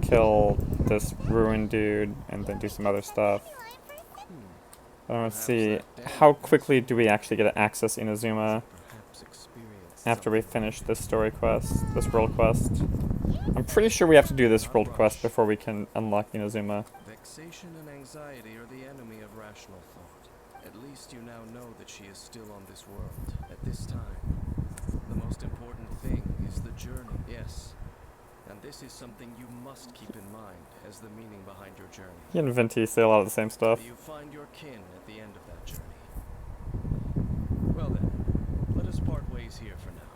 kill this ruined dude and then do some other stuff. I don't see how quickly do we actually get to access Inazuma after we finish this story quest, this world quest. I'm pretty sure we have to do this world quest before we can unlock Inazuma. Vexation and anxiety are the enemy of rational thought. At least you now know that she is still on this world at this time. The most important thing is the journey, yes. And this is something you must keep in mind as the meaning behind your journey. He and Venti say a lot of the same stuff. You find your kin at the end of that journey. Well then, let us part ways here for now.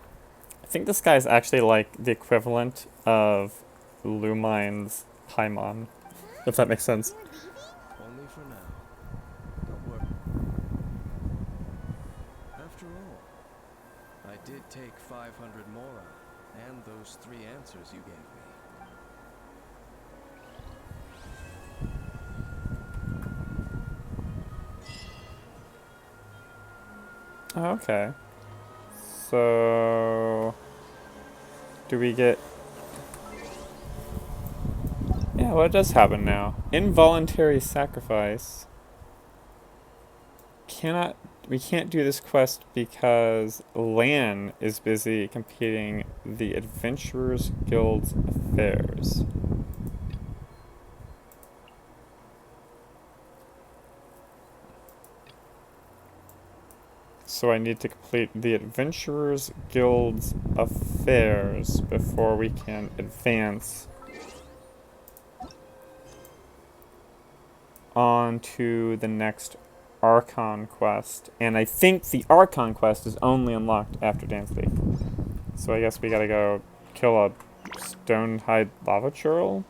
I think this guy is actually like the equivalent of Lumine's Paimon, if that makes sense. Only for now. Don't worry. After all, I did take 500 Mora and those 3 answers you gave me. Okay. So do we get... Yeah, what does happen now? Involuntary sacrifice. We can't do this quest because Lan is busy competing the Adventurers Guild's affairs. So I need to complete the Adventurers Guild's affairs before we can advance on to the next Archon quest. And I think the Archon quest is only unlocked after Dansleif. So I guess we gotta go kill a Stonehide lava churl?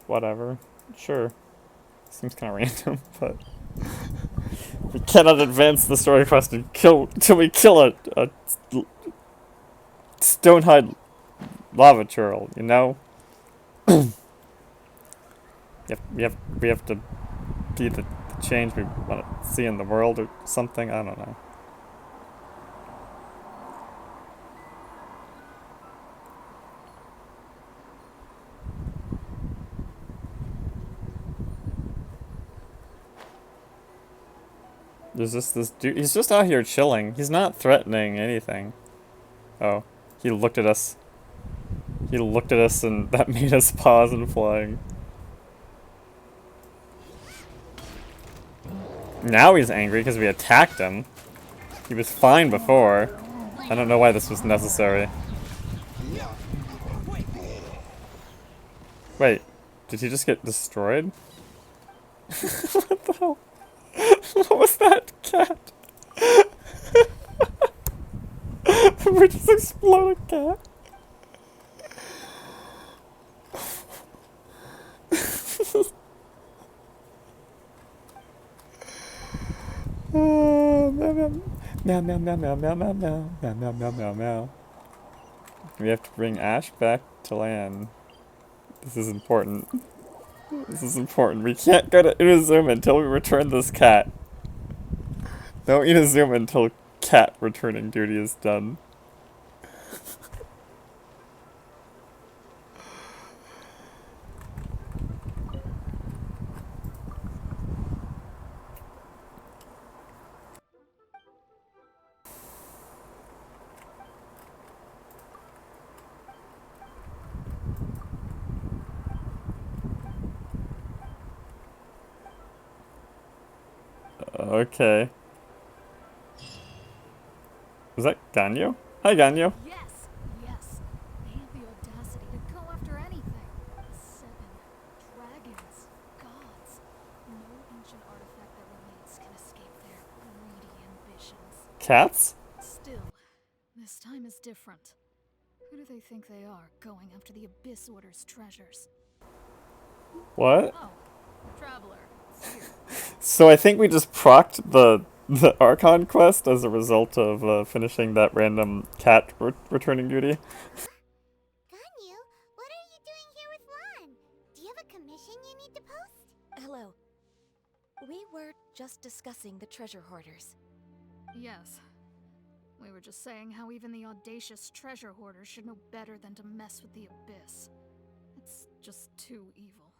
Whatever. Sure. Seems kind of random, but... we cannot advance the story quest until we kill a Stonehide lava churl, you know? we have to be the change we want to see in the world or something. I don't know. There's just this dude. He's just out here chilling. He's not threatening anything. Oh, he looked at us. He looked at us and that made us pause in flying. Now he's angry because we attacked him. He was fine before. I don't know why this was necessary. Wait, did he just get destroyed? What the hell? What was that, cat? We just exploded a cat. Meow, meow, meow, meow, meow, meow, meow, meow, meow, meow, meow, meow. We have to bring Ash back to land. This is important. This is important. We can't go to Inazuma until we return this cat. No Inazuma until cat returning duty is done. Okay. Was that Ganyu? Hi, Ganyu. Yes, yes. They have the audacity to go after anything. 7 dragons, gods. No ancient artifact that remains can escape their greedy ambitions. Cats? Still, this time is different. Who do they think they are, going after the Abyss Order's treasures? What? Oh, Traveler. It's here. So I think we just procced the Archon quest as a result of finishing that random cat returning duty. Ganyu, what are you doing here with Lan? Do you have a commission you need to post? Hello. We were just discussing the treasure hoarders. Yes. We were just saying how even the audacious treasure hoarders should know better than to mess with the Abyss. It's just too evil.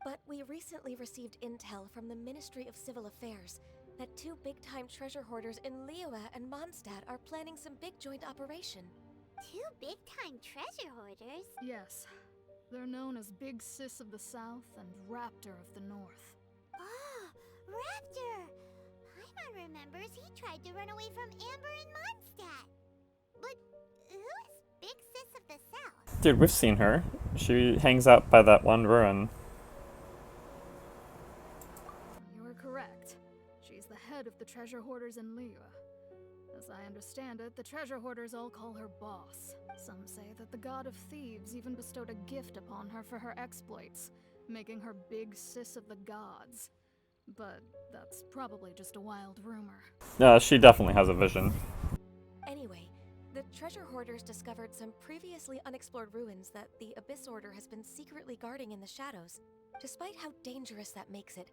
But we recently received intel from the Ministry of Civil Affairs that two big-time treasure hoarders in Liyue and Mondstadt are planning some big joint operation. Two big-time treasure hoarders? Yes. They're known as Big Sis of the South and Raptor of the North. Oh, Raptor! Paimon remembers he tried to run away from Amber in Mondstadt. But who is Big Sis of the South? Dude, we've seen her. She hangs out by that one ruin. You are correct. She's the head of the treasure hoarders in Liyue. As I understand it, the treasure hoarders all call her boss. Some say that the god of thieves even bestowed a gift upon her for her exploits, making her Big Sis of the gods. But that's probably just a wild rumor. She definitely has a vision. Anyway, the treasure hoarders discovered some previously unexplored ruins that the Abyss Order has been secretly guarding in the shadows. Despite how dangerous that makes it,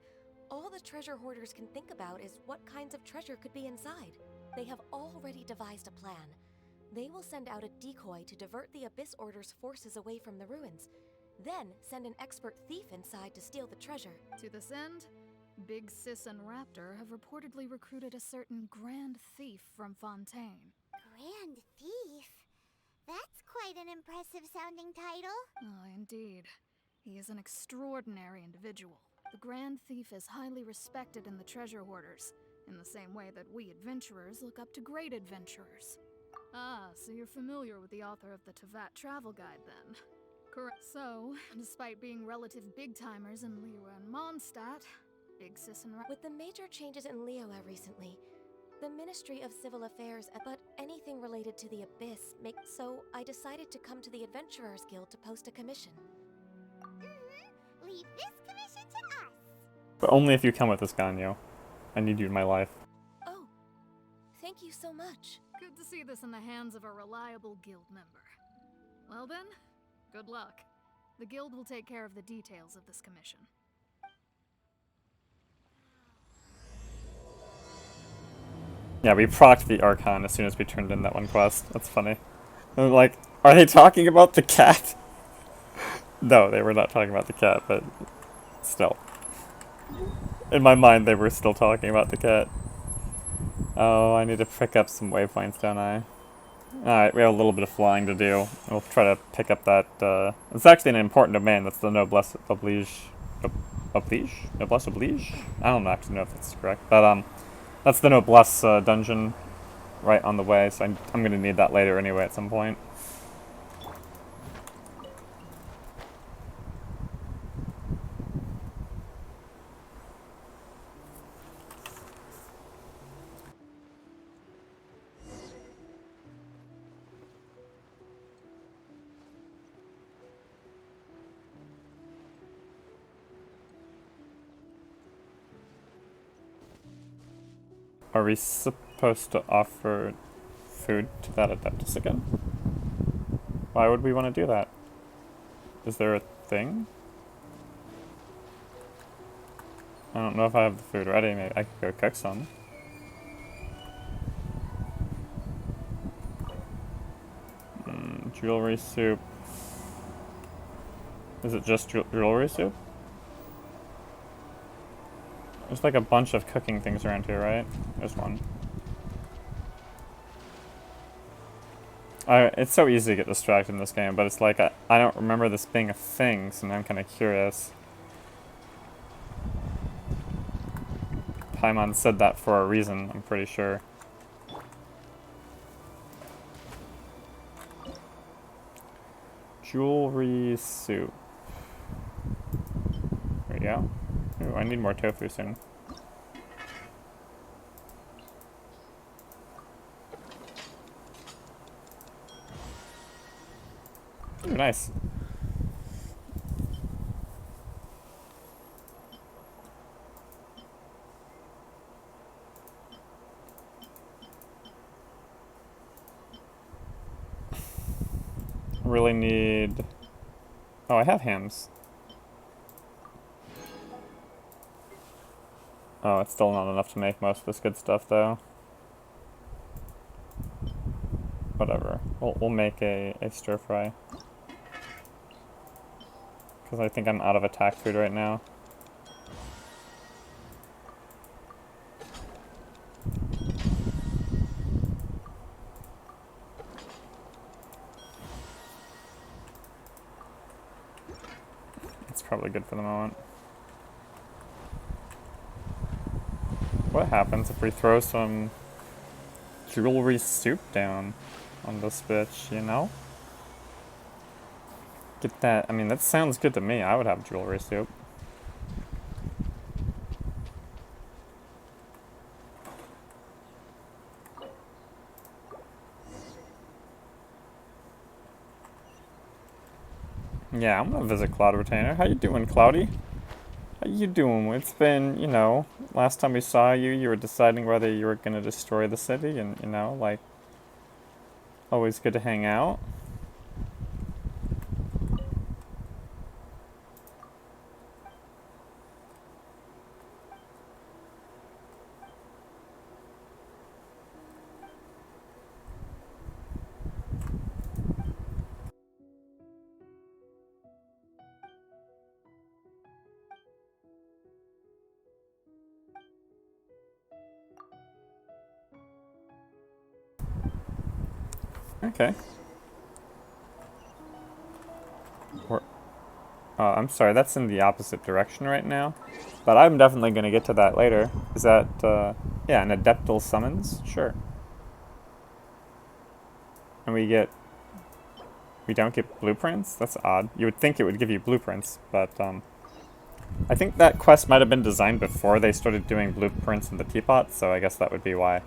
all the treasure hoarders can think about is what kinds of treasure could be inside. They have already devised a plan. They will send out a decoy to divert the Abyss Order's forces away from the ruins, then send an expert thief inside to steal the treasure. To this end, Big Sis and Raptor have reportedly recruited a certain Grand Thief from Fontaine. Grand Thief? That's quite an impressive sounding title. Oh, indeed. He is an extraordinary individual. The Grand Thief is highly respected in the treasure hoarders, in the same way that we adventurers look up to great adventurers. Ah, so you're familiar with the author of the Tevat Travel Guide, then? Correct. So, despite being relative big-timers in Liyue and Mondstadt, Big Sis and With the major changes in Liyue recently, the Ministry of Civil Affairs, but anything related to the Abyss so I decided to come to the Adventurers Guild to post a commission. Leave this commission to us. But only if you come with us, Ganyo. I need you in my life. Oh, thank you so much. Good to see this in the hands of a reliable guild member. Well then, good luck. The guild will take care of the details of this commission. Yeah, we procced the Archon as soon as we turned in that one quest. That's funny. And like, are they talking about the cat? No, they were not talking about the cat, but still. In my mind, they were still talking about the cat. Oh, I need to pick up some waypoints, don't I? Alright, we have a little bit of flying to do. We'll try to pick up that, it's actually an important domain. That's the Noblesse Oblige. Oblige? Noblesse Oblige? I don't actually know if that's correct, but, that's the Noblesse dungeon right on the way, so I'm going to need that later anyway at some point. Are we supposed to offer food to that Adeptus again? Why would we want to do that? Is there a thing? I don't know if I have the food ready. Maybe I could go cook some. Jewelry soup. Is it just jewelry soup? There's like a bunch of cooking things around here, right? There's one. It's so easy to get distracted in this game, but it's like I don't remember this being a thing, so now I'm kind of curious. Paimon said that for a reason, I'm pretty sure. Jewelry soup. There we go. Ooh, I need more tofu soon. Ooh, nice. Really need... Oh, I have hams. Oh, it's still not enough to make most of this good stuff, though. Whatever. We'll make a stir fry. Because I think I'm out of attack food right now. It's probably good for the moment. What happens if we throw some jewelry soup down on this bitch, you know? Get that, I mean, that sounds good to me. I would have jewelry soup. Yeah, I'm gonna visit Cloud Retainer. How you doing, Cloudy? How you doing? It's been, you know, last time we saw you, you were deciding whether you were gonna destroy the city, and, you know, like, always good to hang out. Okay. I'm sorry, that's in the opposite direction right now. But I'm definitely going to get to that later. Is that, yeah, an Adeptal Summons? Sure. And we don't get blueprints? That's odd. You would think it would give you blueprints, but, I think that quest might have been designed before they started doing blueprints in the teapot, so I guess that would be why.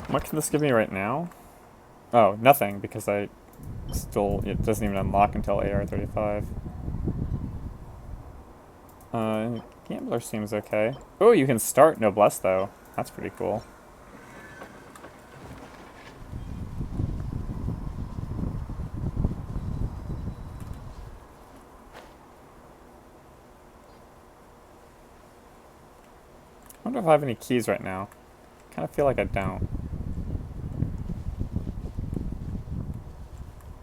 What can this give me right now? Oh, nothing, because it doesn't even unlock until AR35. Gambler seems okay. Oh, you can start Noblesse, though. That's pretty cool. I wonder if I have any keys right now. I kind of feel like I don't.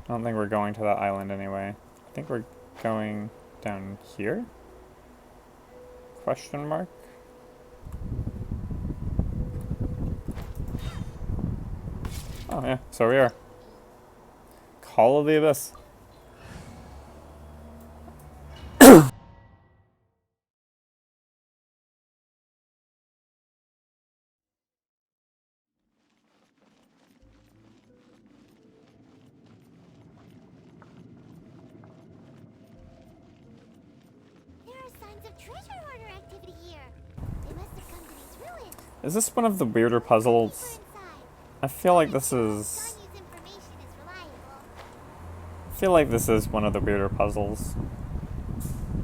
I don't think we're going to that island anyway. I think we're going down here? Question mark? Oh yeah, so we are. Call of the Abyss. There are signs of treasure hoarder activity here. They must have come to these ruins. Is this one of the weirder puzzles? I feel like this is... Sonya's information is reliable. I feel like this is one of the weirder puzzles.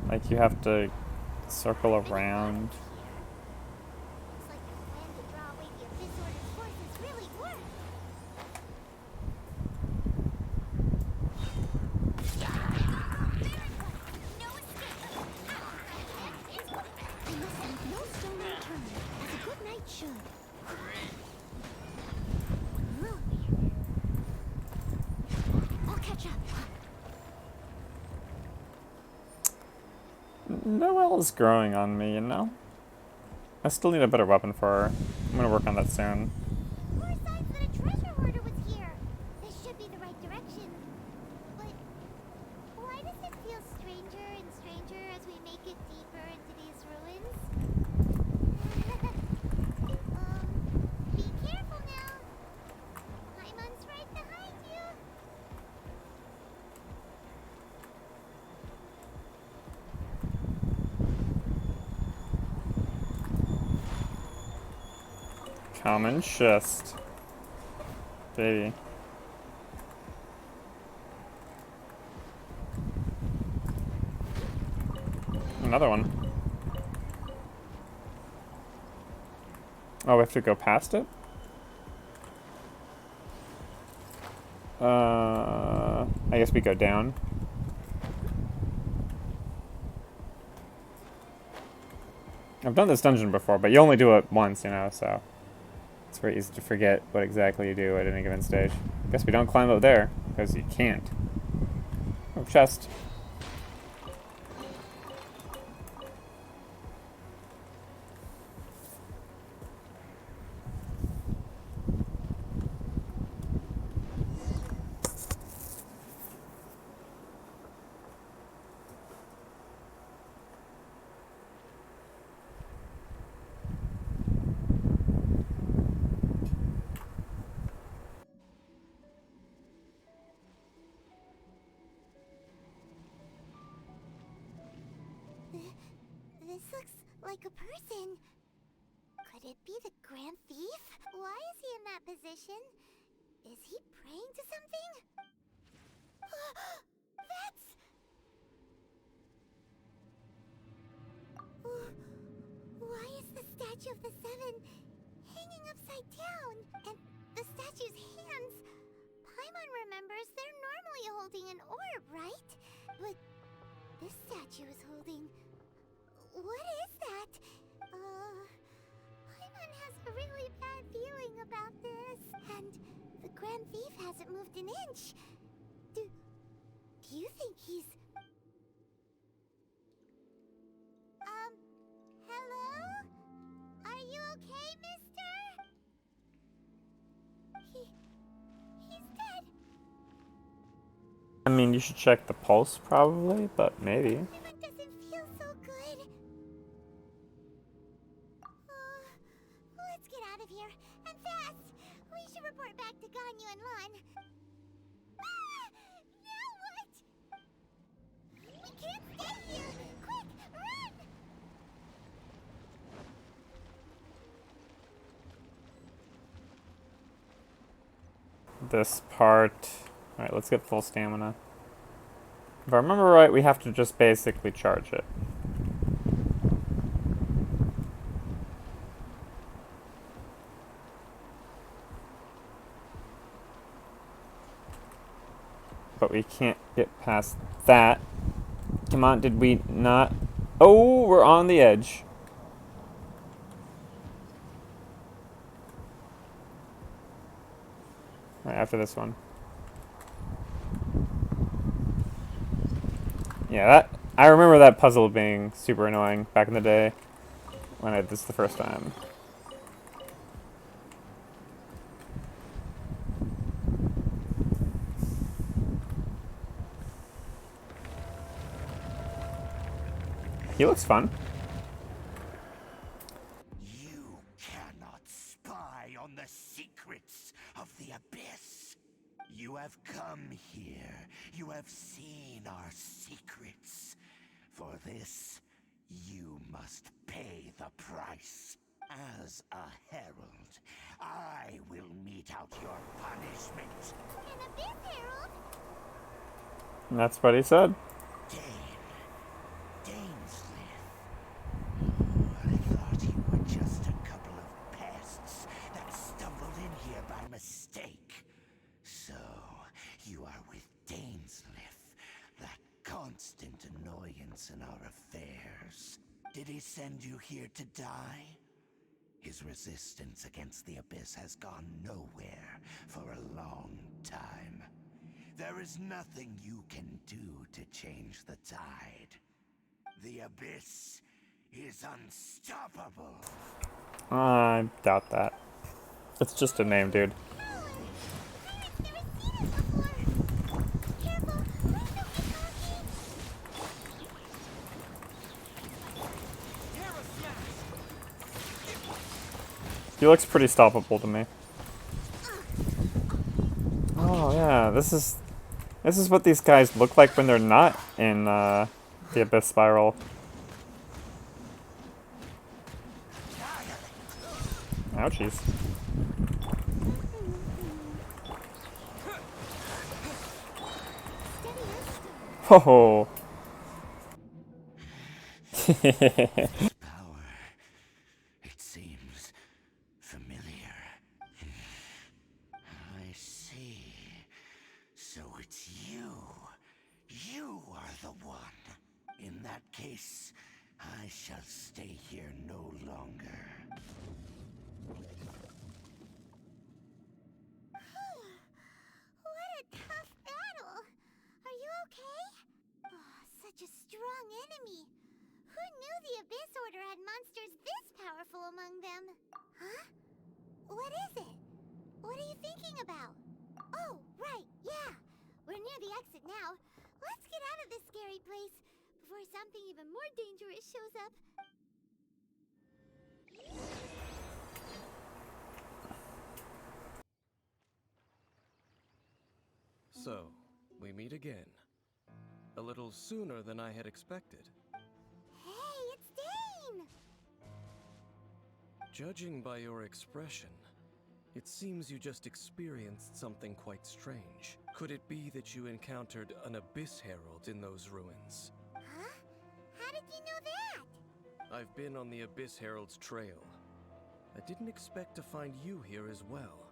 Like, you have to circle around. Looks like the plan to draw away the Abyss Order's forces really worked. No escape. I must leave no stone unturned, as a good knight should. I'll catch up. Noelle's growing on me, you know? I still need a better weapon for her. I'm gonna work on that soon. More signs that a treasure hoarder was Common chest. Baby. Another one. Oh, we have to go past it? I guess we go down. I've done this dungeon before, but you only do it once, you know, so it's very easy to forget what exactly you do at any given stage. Guess we don't climb up there, because you can't. Oh, chest. This looks like a person. Could it be the Grand Thief? Why is he in that position? Is he praying to something? That's... Why is the statue of the Seven hanging upside down? And the statue's hands... Paimon remembers they're normally holding an orb, right? But this statue is holding... What is that? Paimon has a really bad feeling about this. And the Grand Thief hasn't moved an inch. Do you think he's... Hello? Are you okay, mister? He's dead. I mean, you should check the pulse, probably, but maybe. It doesn't feel so good. Let's get out of here, and fast! We should report back to Ganyu and Lon. Now what? We can't stay here! Quick, run! This part... Alright, let's get full stamina. If I remember right, we have to just basically charge it. But we can't get past that. Come on, did we not? Oh, we're on the edge. Right after this one. Yeah, that I remember that puzzle being super annoying back in the day when I did this the first time. He looks fun. You cannot spy on the secrets of the Abyss. You have come here. You have seen our secrets. For this, you must pay the price. As a herald, I will mete out your punishment. An Abyss Herald? And that's what he said. Dansleif. I thought you were just a couple of pests that stumbled in here by mistake. So, you are with Dansleif, that constant annoyance in our affairs. Did he send you here to die? His resistance against the Abyss has gone nowhere for a long time. There is nothing you can do to change the tide. The Abyss is unstoppable. I doubt that. It's just a name, dude. He looks pretty stoppable to me. Oh yeah, this is what these guys look like when they're not in the Abyss Spiral. Ouchies. Oh. Power. It seems familiar. I see. So it's you. You are the one. In that case, I shall stay here no longer. What a tough battle! Are you okay? Oh, such a strong enemy. Who knew the Abyss Order had monsters this powerful among them? Huh? What is it? What are you thinking about? Oh, right, yeah. We're near the exit now. Let's get out of this scary place before something even more dangerous shows up. So, we meet again. A little sooner than I had expected. Hey, it's Dane! Judging by your expression, it seems you just experienced something quite strange. Could it be that you encountered an Abyss Herald in those ruins? Huh? How did you know that? I've been on the Abyss Herald's trail. I didn't expect to find you here as well.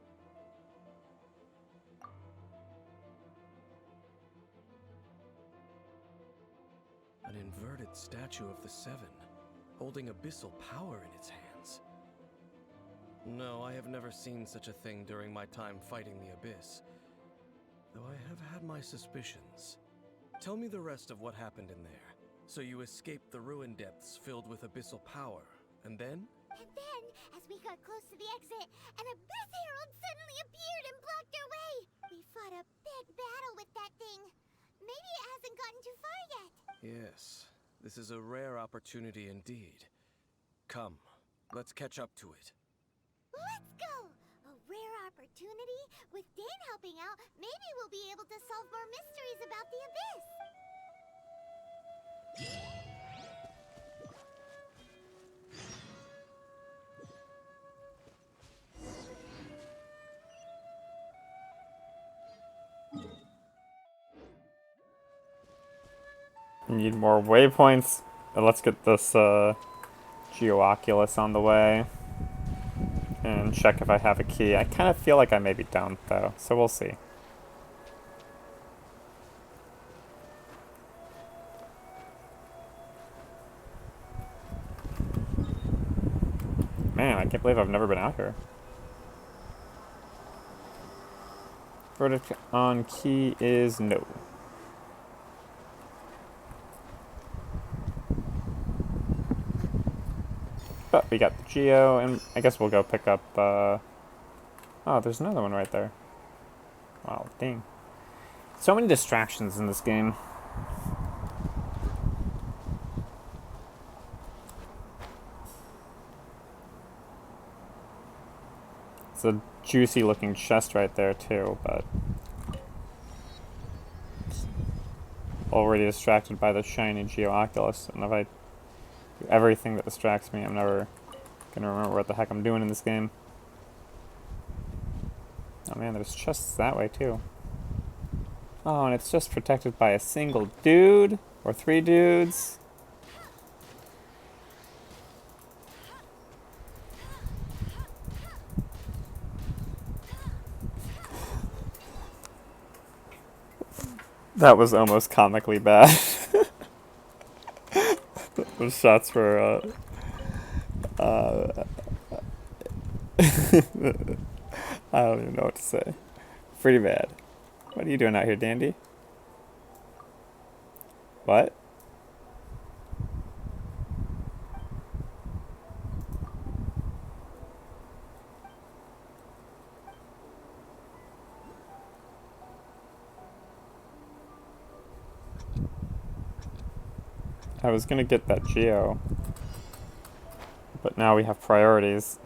An inverted statue of the Seven, holding abyssal power in its hands. No, I have never seen such a thing during my time fighting the Abyss, though I have had my suspicions. Tell me the rest of what happened in there. So you escaped the ruin depths filled with abyssal power, and then? And then, as we got close to the exit, an Abyss Herald suddenly appeared and blocked our way! We fought a big battle with that thing. Maybe it hasn't gotten too far yet. Yes, this is a rare opportunity indeed. Come, let's catch up to it. Let's go! A rare opportunity? With Dane helping out, maybe we'll be able to solve more mysteries about the Abyss. Need more waypoints. Let's get this Geoculus on the way. And check if I have a key. I kind of feel like I maybe don't, though. So we'll see. Man, I can't believe I've never been out here. Verdict on key is no. But we got the Geo, and I guess we'll go pick up, oh, there's another one right there. Wow, dang. So many distractions in this game. It's a juicy looking chest right there too, but already distracted by the shiny Geoculus, and if I do everything that distracts me, I'm never gonna remember what the heck I'm doing in this game. Oh man, there's chests that way too. Oh, and it's just protected by a single dude, or 3 dudes. That was almost comically bad. Those shots were, I don't even know what to say. Pretty bad. What are you doing out here, Dandy? What? I was gonna get that Geo, but now we have priorities.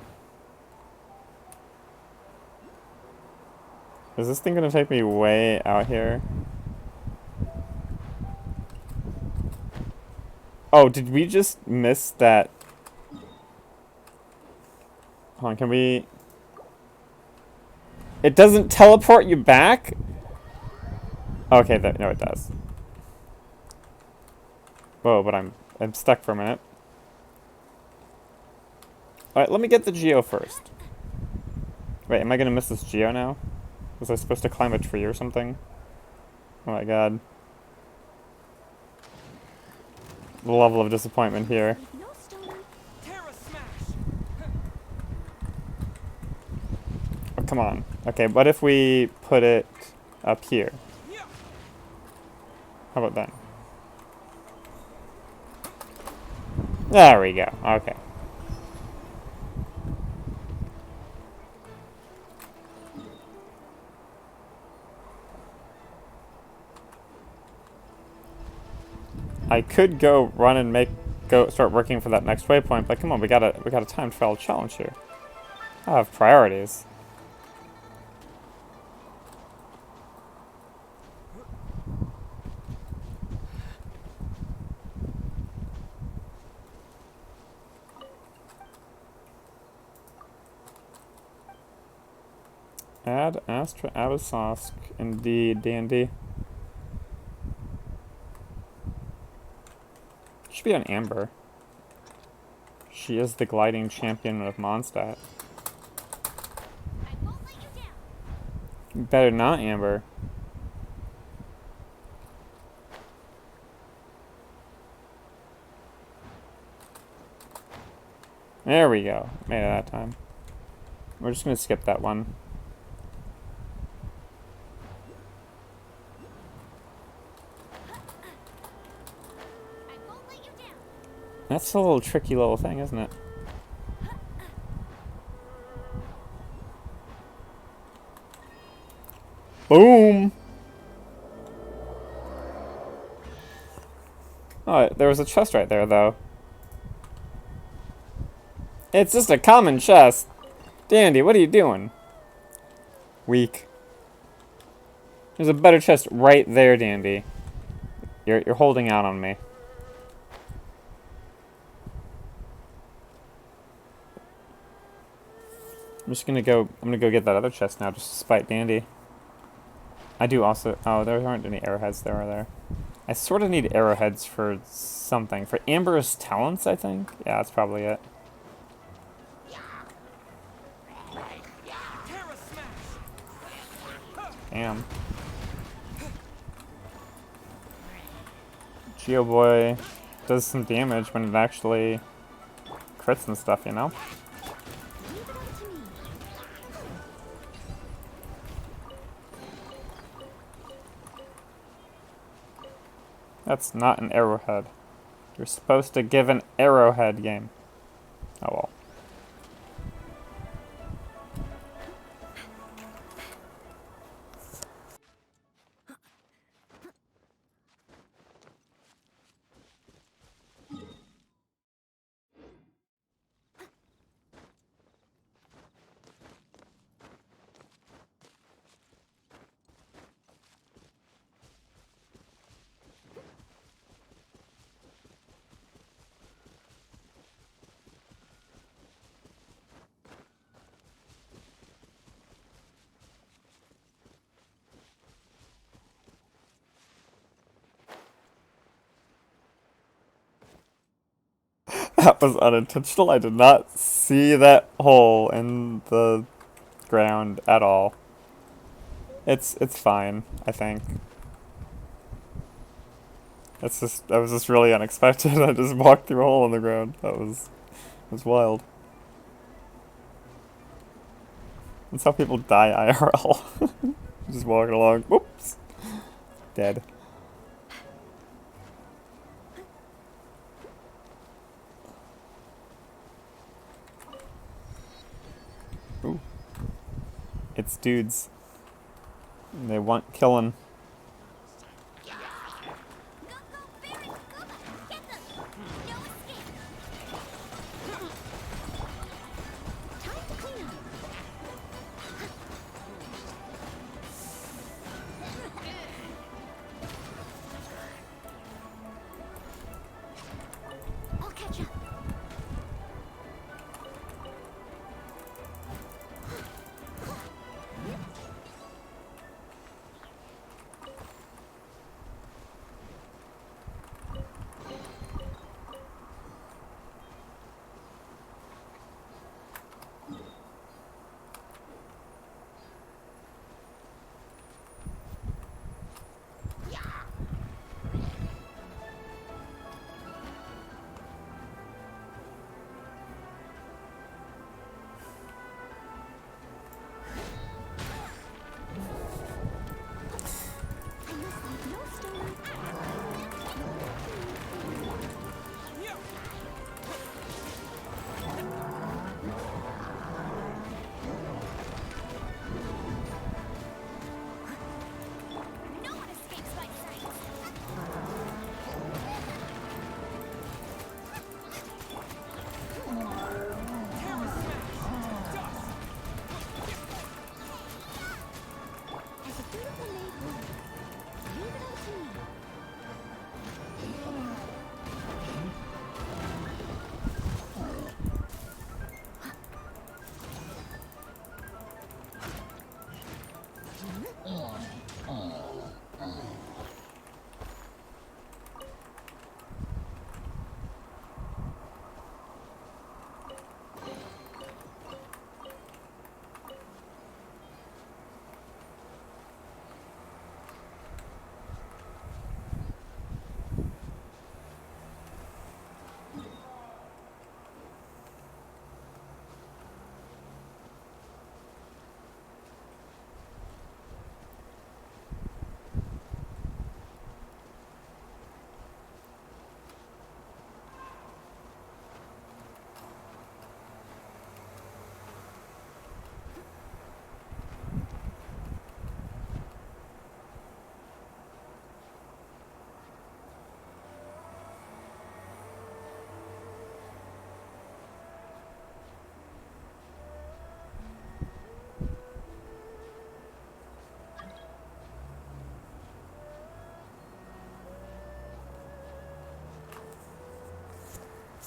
Is this thing gonna take me way out here? Oh, did we just miss that? Hold on, can we... It doesn't teleport you back? Okay, no, it does. Whoa, but I'm stuck for a minute. Alright, let me get the Geo first. Wait, am I gonna miss this Geo now? Was I supposed to climb a tree or something? Oh my god. The level of disappointment here. No stone. Terra smash! Oh, come on. Okay, what if we put it up here? How about that? There we go. Okay. I could go run and start working for that next waypoint, but come on, we got a time trial challenge here. I have priorities. Add Astra Abyssosque, indeed, dandy. Should be on Amber. She is the gliding champion of Mondstadt. I won't let you down. Better not, Amber. There we go. Made it that time. We're just gonna skip that one. I won't let you down. That's a little tricky little thing, isn't it? Boom! Oh, there was a chest right there, though. It's just a common chest. Dandy, what are you doing? Weak. There's a better chest right there, Dandy. You're holding out on me. I'm gonna go get that other chest now, just to spite Dandy. I do also, oh, there aren't any arrowheads there, are there? I sort of need arrowheads for something. For Amber's talents, I think? Yeah, that's probably it. Terra smash! Damn. Geo Boy does some damage when it actually crits and stuff, you know? Leave it up to me. That's not an arrowhead. You're supposed to give an arrowhead, game. Oh well. That was unintentional. I did not see that hole in the ground at all. It's fine, I think. That was just really unexpected. I just walked through a hole in the ground. That was wild. That's how people die IRL. Just walking along. Whoops. Dead. Ooh. It's dudes. They want killing. Go, go, Barry, Scuba! Get them! No escape! Time to clean up. I'll catch up.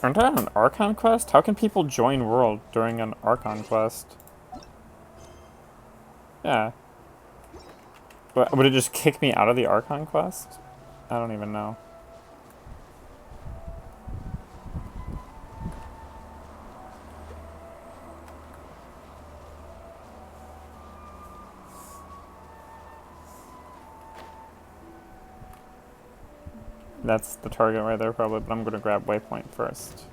Aren't I on an Archon quest? How can people join World during an Archon quest? Yeah. But would it just kick me out of the Archon quest? I don't even know. That's the target right there probably, but I'm gonna grab waypoint first.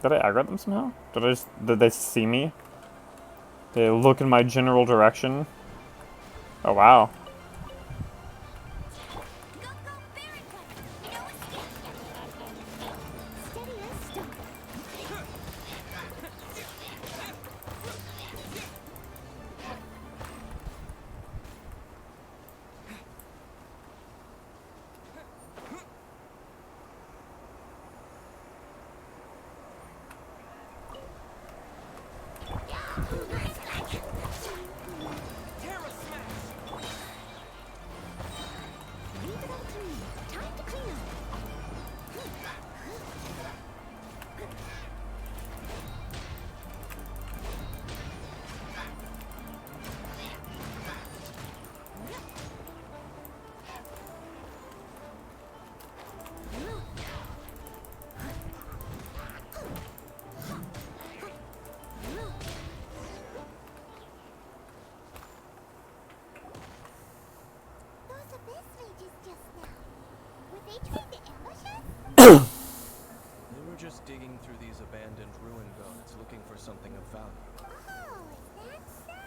Did I aggro them somehow? Did they see me? Did they look in my general direction? Oh wow. Steady as stone. Leave it up to me. Time to clean up. Those Abyss mages just now. Were they trying to ambush us? They were just digging through these abandoned ruin guards looking for something of value. Oh, is that so?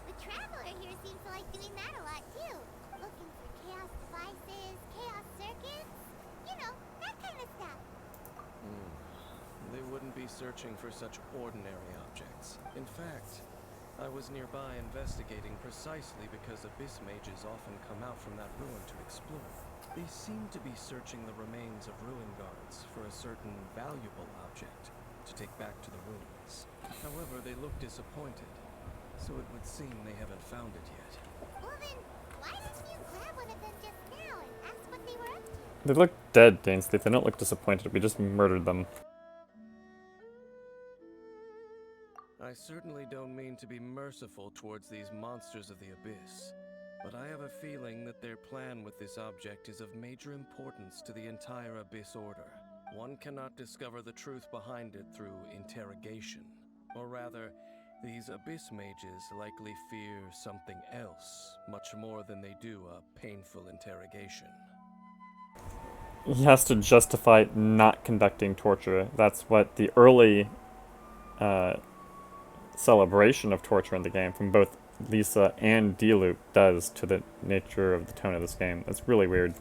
The Traveler here seems to like doing that a lot too. Looking for chaos devices, chaos circuits, you know, that kind of stuff. They wouldn't be searching for such ordinary objects. In fact, I was nearby investigating precisely because Abyss mages often come out from that ruin to explore. They seem to be searching the remains of ruin guards for a certain valuable object to take back to the ruins. However, they look disappointed, so it would seem they haven't found it yet. Well then, why didn't you grab one of them just now and ask what they were up to? They look dead, Dansleif. They don't look disappointed. We just murdered them. I certainly don't mean to be merciful towards these monsters of the Abyss, but I have a feeling that their plan with this object is of major importance to the entire Abyss Order. One cannot discover the truth behind it through interrogation. Or rather, these Abyss mages likely fear something else, much more than they do a painful interrogation. He has to justify not conducting torture. That's what the early celebration of torture in the game from both Lisa and D-Loop does to the nature of the tone of this game. That's really weird.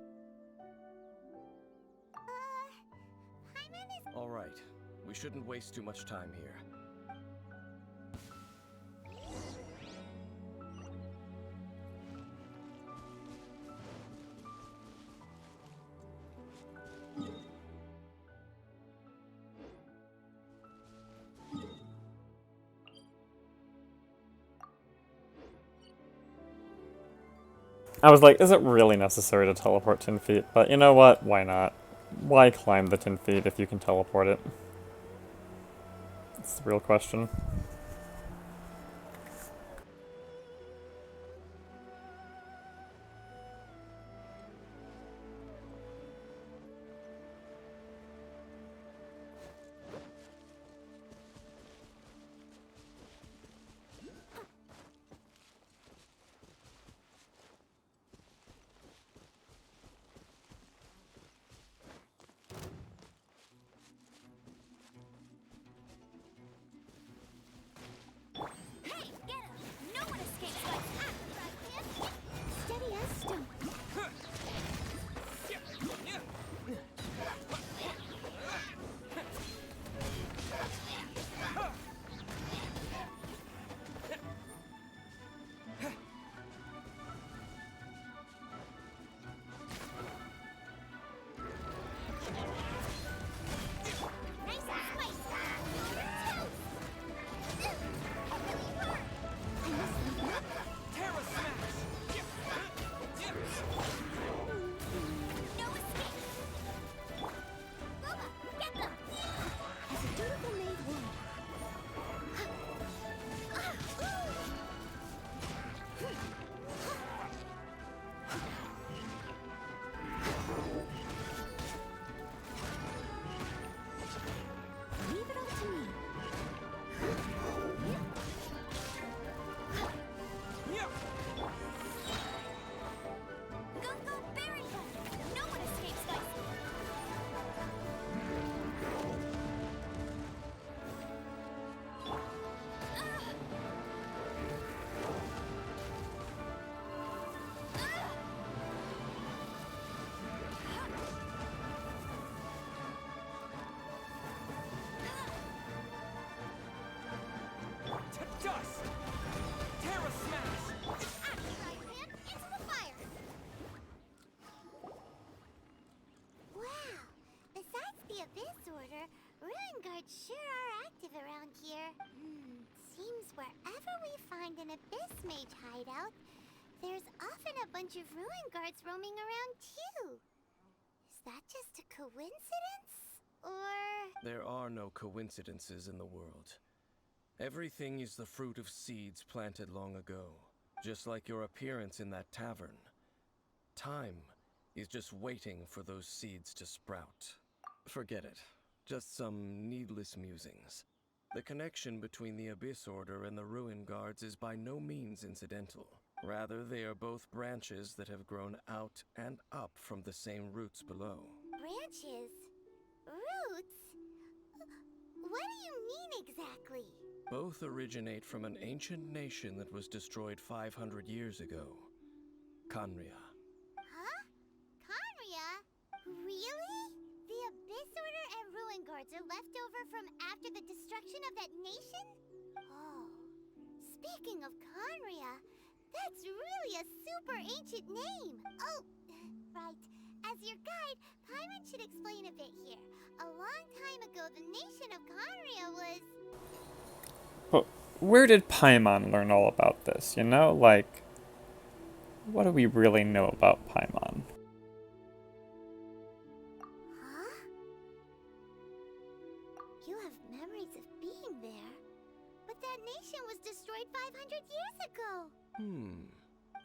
All right, we shouldn't waste too much time here. I was like, is it really necessary to teleport 10 feet? But you know what? Why not? Why climb the 10 feet if you can teleport it? That's the real question. sure are active around here. Seems wherever we find an Abyss Mage hideout, there's often a bunch of ruin guards roaming around too. Is that just a coincidence? Or... There are no coincidences in the world. Everything is the fruit of seeds planted long ago, just like your appearance in that tavern. Time is just waiting for those seeds to sprout. Forget it. Just some needless musings. The connection between the Abyss Order and the Ruin Guards is by no means incidental. Rather, they are both branches that have grown out and up from the same roots below. branches? Roots? What do you mean exactly? Both originate from an ancient nation that was destroyed 500 years ago. Khaenri'ah. Huh? Khaenri'ah? Really? The Abyss Order and Ruin Guards are left over from after the destruction of that nation? Oh. Speaking of Khaenri'ah, that's really a super ancient name. Oh, right. As your guide, Paimon should explain a bit here. A long time ago, the nation of Khaenri'ah was... But where did Paimon learn all about this, you know? Like, what do we really know about Paimon? Huh? You have memories of being there. But that nation was destroyed 500 years ago.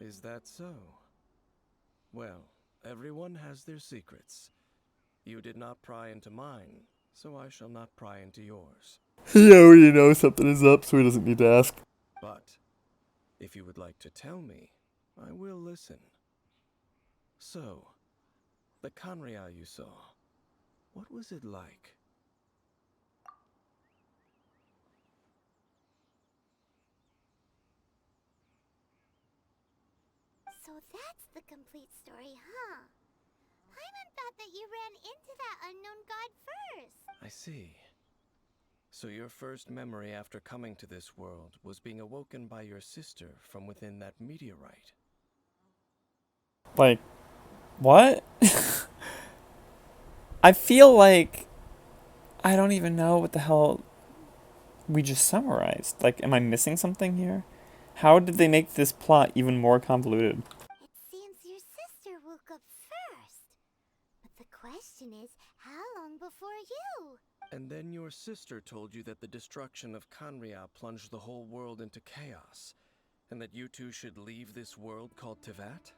Is that so? Well, everyone has their secrets. You did not pry into mine, so I shall not pry into yours. He already knows something is up, so he doesn't need to ask. But, if you would like to tell me, I will listen. So, the Khaenri'ah you saw, what was it like? So that's the complete story, huh? Paimon thought that you ran into that unknown god first. I see. So your first memory after coming to this world was being awoken by your sister from within that meteorite. Like, what? I feel like I don't even know what the hell we just summarized. Like, am I missing something here? How did they make this plot even more convoluted? It seems your sister woke up first. But the question is, how long before you? And then your sister told you that the destruction of Khaenri'ah plunged the whole world into chaos, and that you two should leave this world called Teyvat?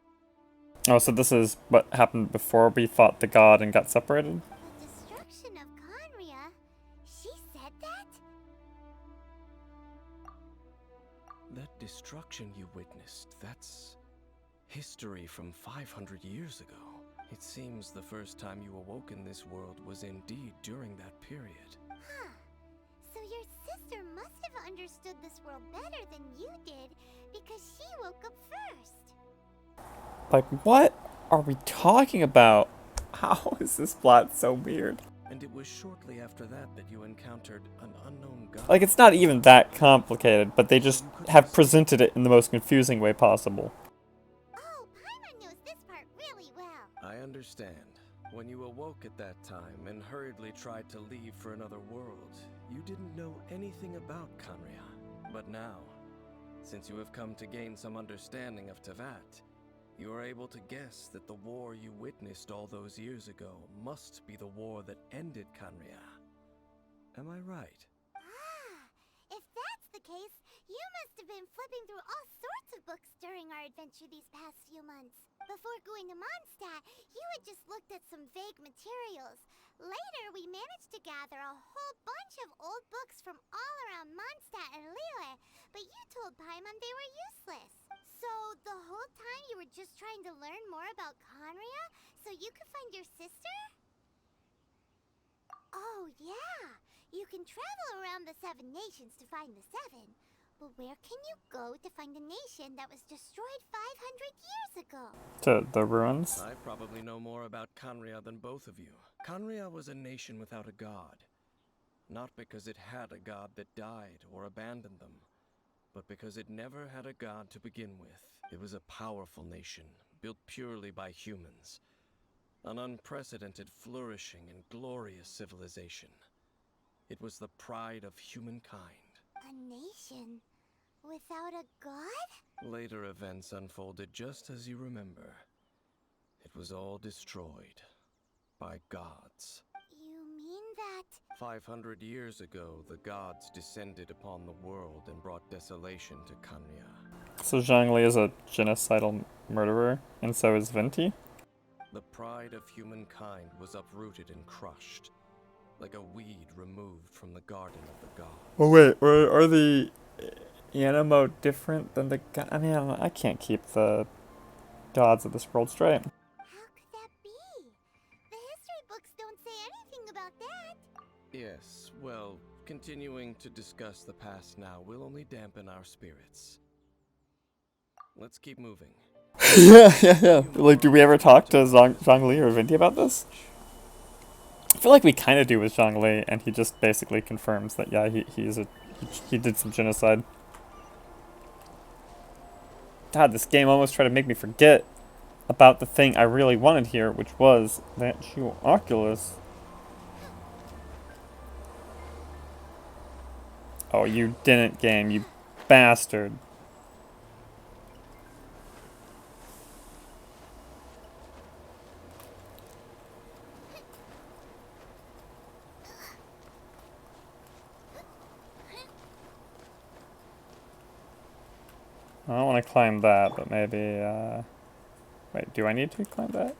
Oh, so this is what happened before we fought the god and got separated? The destruction of Khaenri'ah? She said that? That destruction you witnessed, that's history from 500 years ago. It seems the first time you awoke in this world was indeed during that period. Huh. So your sister must have understood this world better than you did, because she woke up first. Like, what are we talking about? How is this plot so weird? And it was shortly after that that you encountered an unknown god. Like, it's not even that complicated, but they just have presented it in the most confusing way possible. Oh, Paimon knows this part really well. I understand. When you awoke at that time and hurriedly tried to leave for another world, you didn't know anything about Khaenri'ah. But now, since you have come to gain some understanding of Teyvat, you are able to guess that the war you witnessed all those years ago must be the war that ended Khaenri'ah. Am I right? Ah, if that's the case, you must have been flipping through all sorts of books during our adventure these past few months. Before going to Mondstadt, you had just looked at some vague materials. Later, we managed to gather a whole bunch of old books from all around Mondstadt and Liyue, but you told Paimon they were useless. So, the whole time you were just trying to learn more about Khaenri'ah so you could find your sister? Oh, yeah. You can travel around the 7 nations to find the 7. But where can you go to find a nation that was destroyed 500 years ago? To the ruins? I probably know more about Khaenri'ah than both of you. Khaenri'ah was a nation without a god. Not because it had a god that died or abandoned them, but because it never had a god to begin with. It was a powerful nation, built purely by humans. An unprecedented, flourishing, and glorious civilization. It was the pride of humankind. A nation without a god? Later events unfolded just as you remember. It was all destroyed by gods. You mean that... 500 years ago, the gods descended upon the world and brought desolation to Kanya. So Zhongli is a genocidal murderer, and so is Venti? The pride of humankind was uprooted and crushed, like a weed removed from the garden of the gods. Oh wait, are the Animo different than the god? I mean, I can't keep the gods of this world straight. How could that be? The history books don't say anything about that. Yes, well, continuing to discuss the past now will only dampen our spirits. Let's keep moving. yeah. Like, do we ever talk to Zhongli or Venti about this? I feel like we kind of do with Zhongli, and he just basically confirms that, yeah, he did some genocide. God, this game almost tried to make me forget about the thing I really wanted here, which was that Oculus. Oh, you didn't, game, you bastard. I don't want to climb that, but maybe, wait, do I need to climb that?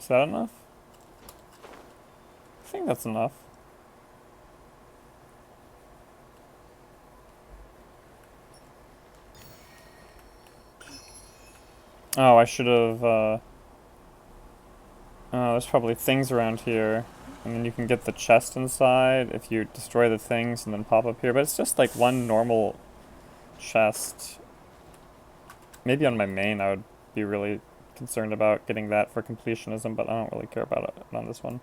Is that enough? I think that's enough. Oh, I should have, oh, there's probably things around here. And then you can get the chest inside if you destroy the things and then pop up here. But it's just like one normal chest. Maybe on my main I would be really concerned about getting that for completionism, but I don't really care about it on this one.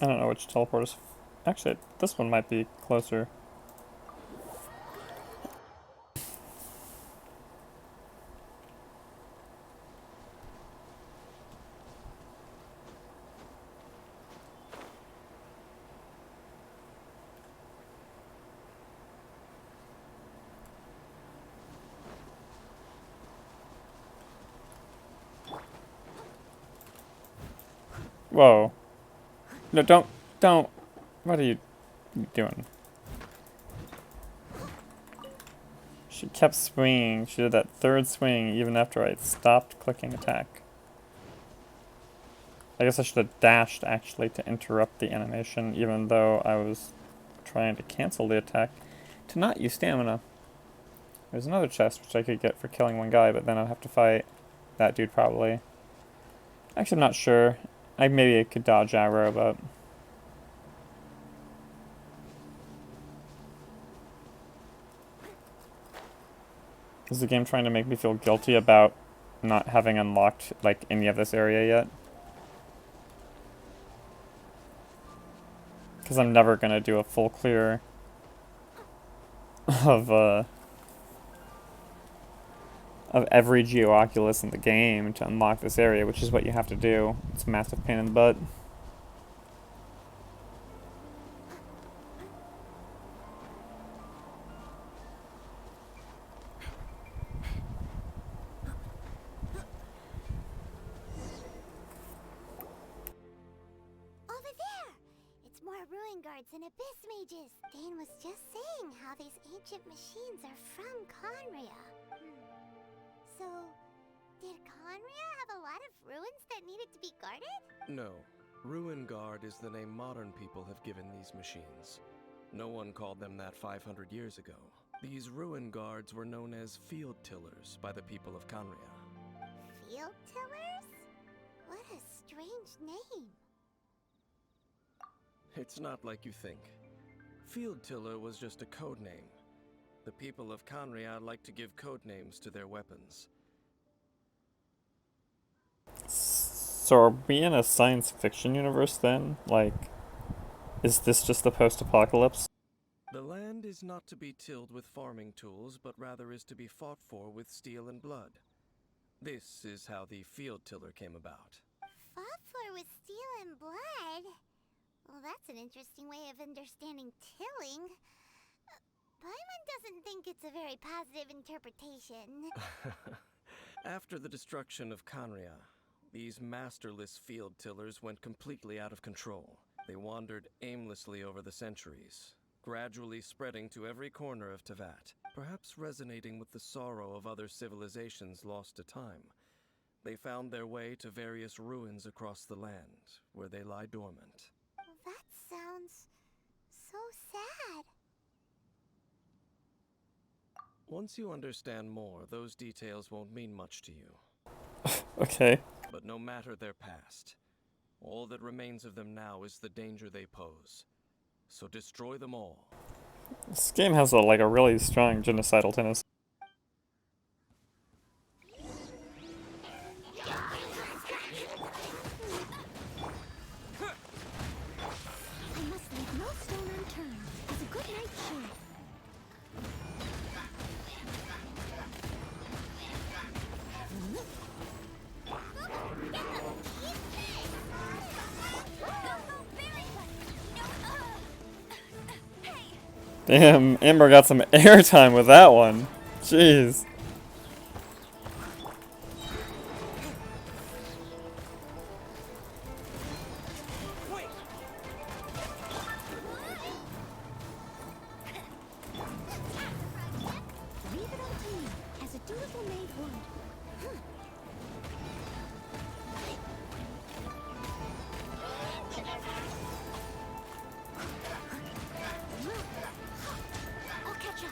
I don't know which teleport is... Actually, this one might be closer. Whoa. No, don't. What are you doing? She kept swinging. She did that third swing even after I stopped clicking attack. I guess I should have dashed actually to interrupt the animation, even though I was trying to cancel the attack to not use stamina. There's another chest which I could get for killing one guy, but then I'd have to fight that dude probably. Actually, I'm not sure. Maybe I could dodge aggro, but... Is the game trying to make me feel guilty about not having unlocked, like, any of this area yet? Because I'm never gonna do a full clear of every Geo-Oculus in the game to unlock this area, which is what you have to do. It's a massive pain in the butt. Over there! It's more ruin guards and abyss mages. Dane was just saying how these ancient machines are from Conria. So, did Conria have a lot of ruins that needed to be guarded? No. Ruin Guard is the name modern people have given these machines. No one called them that 500 years ago. These Ruin Guards were known as Field Tillers by the people of Conria. Field tillers? What a strange name. It's not like you think. Field Tiller was just a code name. The people of Conria like to give code names to their weapons. So are we in a science fiction universe then? Like, is this just the post-apocalypse? The land is not to be tilled with farming tools, but rather is to be fought for with steel and blood. This is how the field tiller came about. Fought for with steel and blood? Well, that's an interesting way of understanding tilling. Paimon doesn't think it's a very positive interpretation. After the destruction of Kanria, these masterless field tillers went completely out of control. They wandered aimlessly over the centuries, gradually spreading to every corner of Teyvat, perhaps resonating with the sorrow of other civilizations lost to time. They found their way to various ruins across the land, where they lie dormant. That sounds so sad. Once you understand more, those details won't mean much to you. Okay. But no matter their past, all that remains of them now is the danger they pose. So destroy them all. This game has like a really strong genocidal tendency. I must leave no stone unturned, as a good knight should. Damn, Amber got some airtime with that one. Jeez. Leave it all to me, as a dutiful maid would. I'll catch up.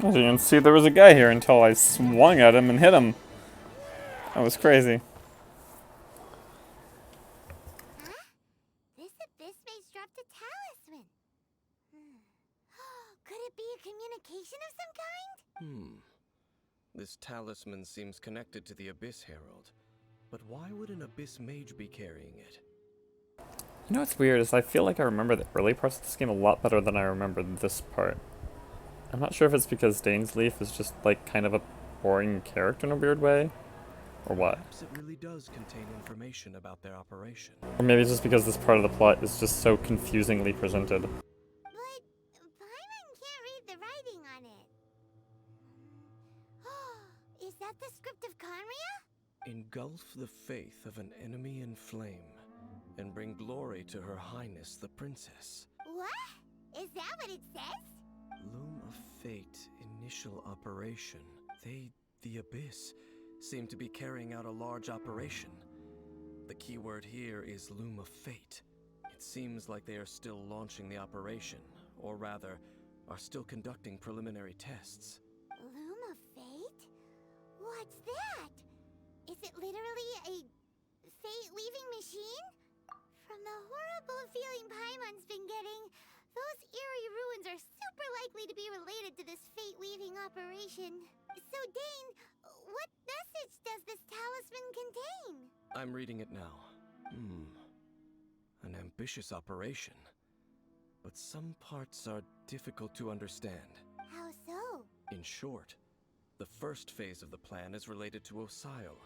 As you can see, there was a guy here until I swung at him and hit him. That was crazy. Huh? This abyss maze dropped a talisman. Could it be a communication of some kind? This talisman seems connected to the Abyss Herald. But why would an Abyss Mage be carrying it? You know what's weird is I feel like I remember the early parts of this game a lot better than I remember this part. I'm not sure if it's because Dansleif is just like kind of a boring character in a weird way, or what. Perhaps it really does contain information about their operation. Or maybe it's just because this part of the plot is just so confusingly presented. But Paimon can't read the writing on it. Is that the script of Conria? Engulf the faith of an enemy in flame, and bring glory to Her Highness the Princess. What? Is that what it says? Loom of Fate initial operation. They, the Abyss, seem to be carrying out a large operation. The keyword here is Loom of Fate. It seems like they are still launching the operation, or rather, are still conducting preliminary tests. Loom of Fate? What's that? Is it literally a fate-leaving machine? From the horrible feeling Paimon's been getting, those eerie ruins are super likely to be related to this fate-leaving operation. So, Dane, what message does this talisman contain? I'm reading it now. An ambitious operation. But some parts are difficult to understand. How so? In short, the first phase of the plan is related to Osile,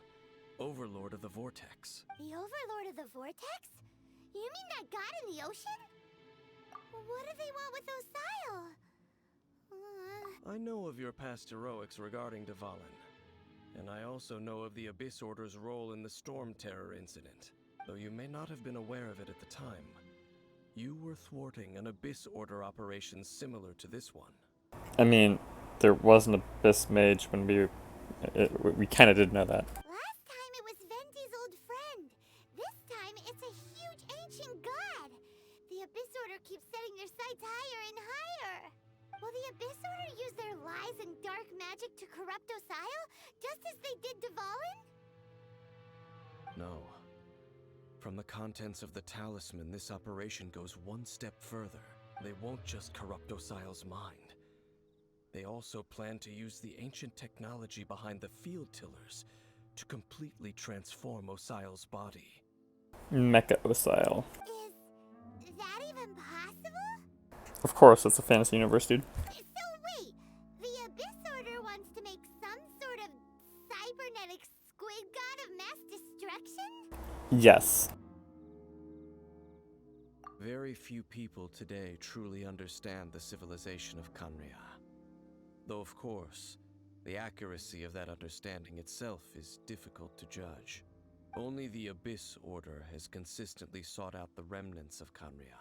Overlord of the Vortex. The Overlord of the Vortex? You mean that god in the ocean? What do they want with Osile? I know of your past heroics regarding Dvalin, and I also know of the Abyss Order's role in the Storm Terror incident. Though you may not have been aware of it at the time, you were thwarting an Abyss Order operation similar to this one. I mean, there was an Abyss Mage when we kind of did know that. Last time it was Venti's old friend. This time it's a huge ancient god. The Abyss Order keeps setting their sights higher and higher. Will the Abyss Order use their lies and dark magic to corrupt Osile, just as they did Dvalin? No. From the contents of the talisman, this operation goes one step further. They won't just corrupt Osile's mind. They also plan to use the ancient technology behind the field tillers to completely transform Osile's body. Mecha Ocile. Is that even possible? Of course, it's a fantasy universe, dude. So wait, the Abyss Order wants to make some sort of cybernetic squid god of mass destruction? Yes. Very few people today truly understand the civilization of Kanria. Though, of course, the accuracy of that understanding itself is difficult to judge. Only the Abyss Order has consistently sought out the remnants of Kanria.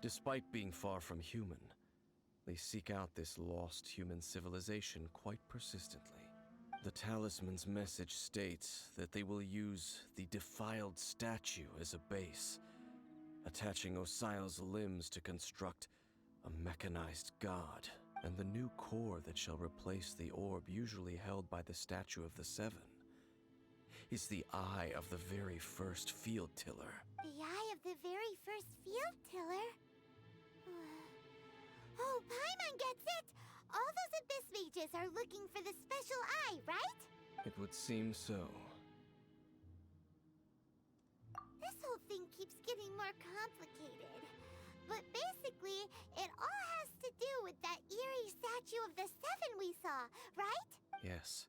Despite being far from human, they seek out this lost human civilization quite persistently. The talisman's message states that they will use the defiled statue as a base, attaching Osile's limbs to construct a mechanized god, and the new core that shall replace the orb usually held by the Statue of the Seven is the eye of the very first field tiller. The eye of the very first field tiller? Oh, Paimon gets it! All those Abyss mages are looking for the special eye, right? It would seem so. This whole thing keeps getting more complicated. But basically, it all has to do with that eerie statue of the Seven we saw, right? Yes.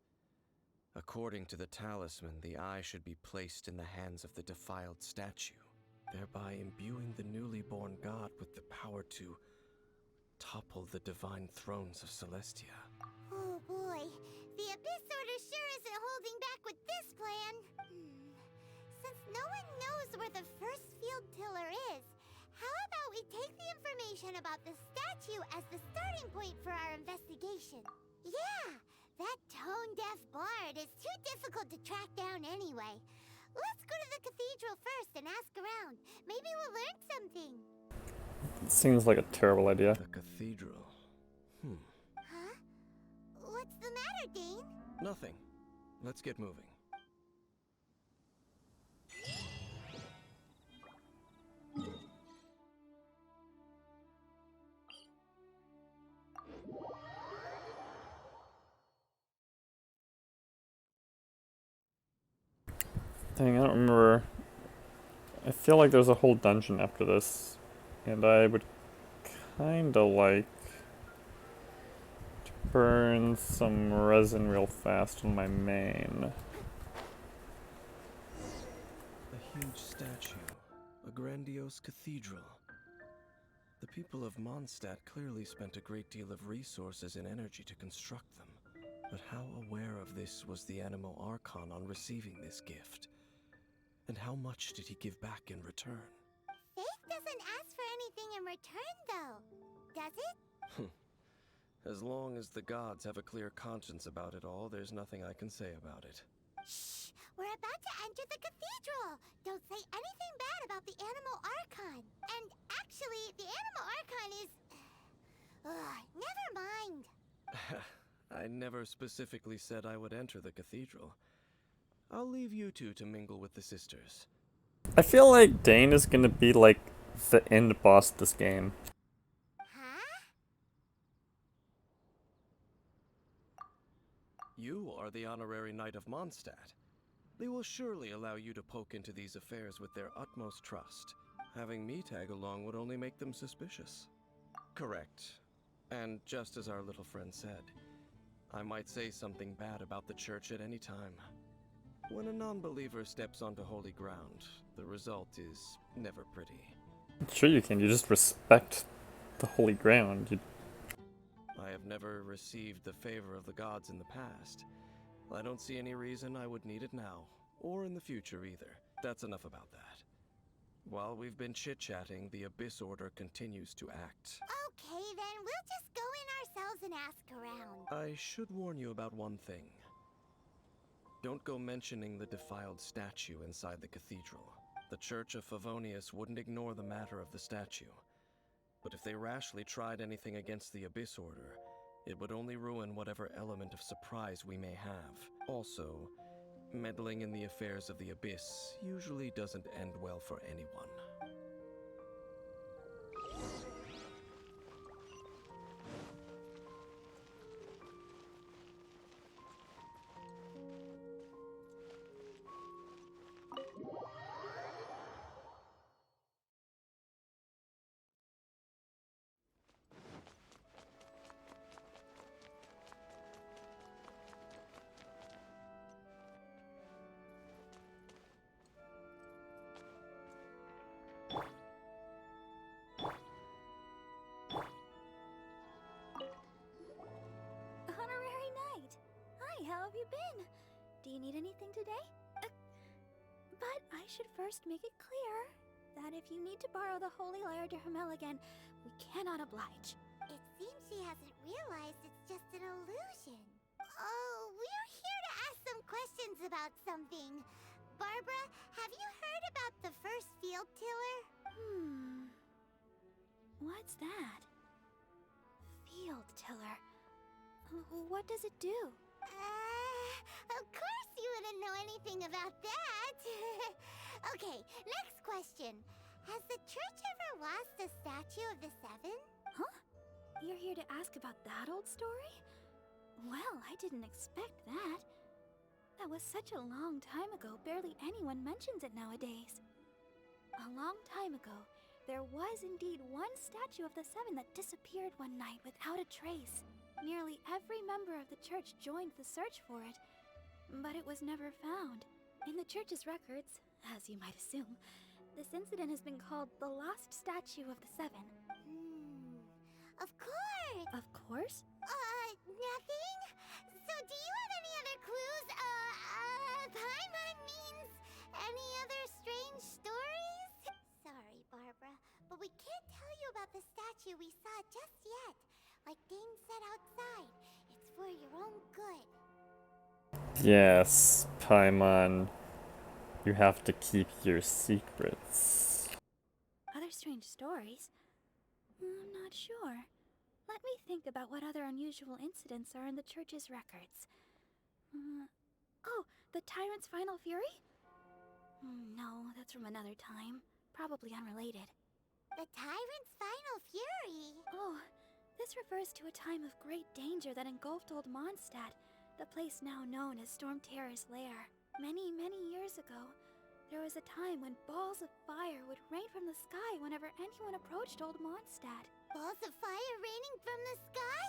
According to the talisman, the eye should be placed in the hands of the defiled statue, thereby imbuing the newly born god with the power to topple the divine thrones of Celestia. Oh boy, the Abyss Order sure isn't holding back with this plan. Since no one knows where the first field tiller is, how about we take the information about the statue as the starting point for our investigation? Yeah, that tone-deaf bard is too difficult to track down anyway. Let's go to the cathedral first and ask around. Maybe we'll learn something. It seems like a terrible idea. The cathedral. Huh? What's the matter, Dane? Nothing. Let's get moving. Dang, I don't remember. I feel like there's a whole dungeon after this, and I would kinda like to burn some resin real fast on my main. A huge statue, a grandiose cathedral. The people of Mondstadt clearly spent a great deal of resources and energy to construct them. But how aware of this was the Animo Archon on receiving this gift? And how much did he give back in return? Faith doesn't ask for anything in return, though. Does it? As long as the gods have a clear conscience about it all, there's nothing I can say about it. Shh! We're about to enter the cathedral! Don't say anything bad about the Animo Archon. And actually, the Animo Archon is... never mind. I never specifically said I would enter the cathedral. I'll leave you two to mingle with the sisters. I feel like Dane is gonna be like the end boss of this game. Huh? You are the honorary knight of Mondstadt. They will surely allow you to poke into these affairs with their utmost trust. Having me tag along would only make them suspicious. Correct. And just as our little friend said, I might say something bad about the church at any time. When a non-believer steps onto holy ground, the result is never pretty. Sure you can, you just respect the holy ground. I have never received the favor of the gods in the past. I don't see any reason I would need it now, or in the future either. That's enough about that. While we've been chit-chatting, the Abyss Order continues to act. Okay, then we'll just go in ourselves and ask around. I should warn you about one thing. Don't go mentioning the defiled statue inside the cathedral. The Church of Favonius wouldn't ignore the matter of the statue. But if they rashly tried anything against the Abyss Order, it would only ruin whatever element of surprise we may have. Also, meddling in the affairs of the Abyss usually doesn't end well for anyone. Hi, how have you been? Do you need anything today? But I should first make it clear that if you need to borrow the Holy Lyre de Hermel again, we cannot oblige. It seems she hasn't realized it's just an illusion. Oh, we're here to ask some questions about something. Barbara, have you heard about the first field tiller? What's that? Field tiller. What does it do? Of course you wouldn't know anything about that. Okay, next question. Has the church ever lost a statue of the Seven? Huh? You're here to ask about that old story? Well, I didn't expect that. That was such a long time ago, barely anyone mentions it nowadays. A long time ago, there was indeed one statue of the Seven that disappeared one night without a trace. Nearly every member of the church joined the search for it, but it was never found. In the church's records, as you might assume, this incident has been called the Lost Statue of the Seven. Of course! Of course? Nothing? So do you have any other clues? Paimon means any other strange stories? Sorry, Barbara, but we can't tell you about the statue we saw just yet. Like Dane said outside, it's for your own good. Yes, Paimon. You have to keep your secrets. Other strange stories? I'm not sure. Let me think about what other unusual incidents are in the church's records. Oh, the Tyrant's final fury? No, that's from another time. Probably unrelated. The Tyrant's final fury? Oh, this refers to a time of great danger that engulfed Old Mondstadt, the place now known as Storm Terror's lair. Many, many years ago, there was a time when balls of fire would rain from the sky whenever anyone approached Old Mondstadt. Balls of fire raining from the sky?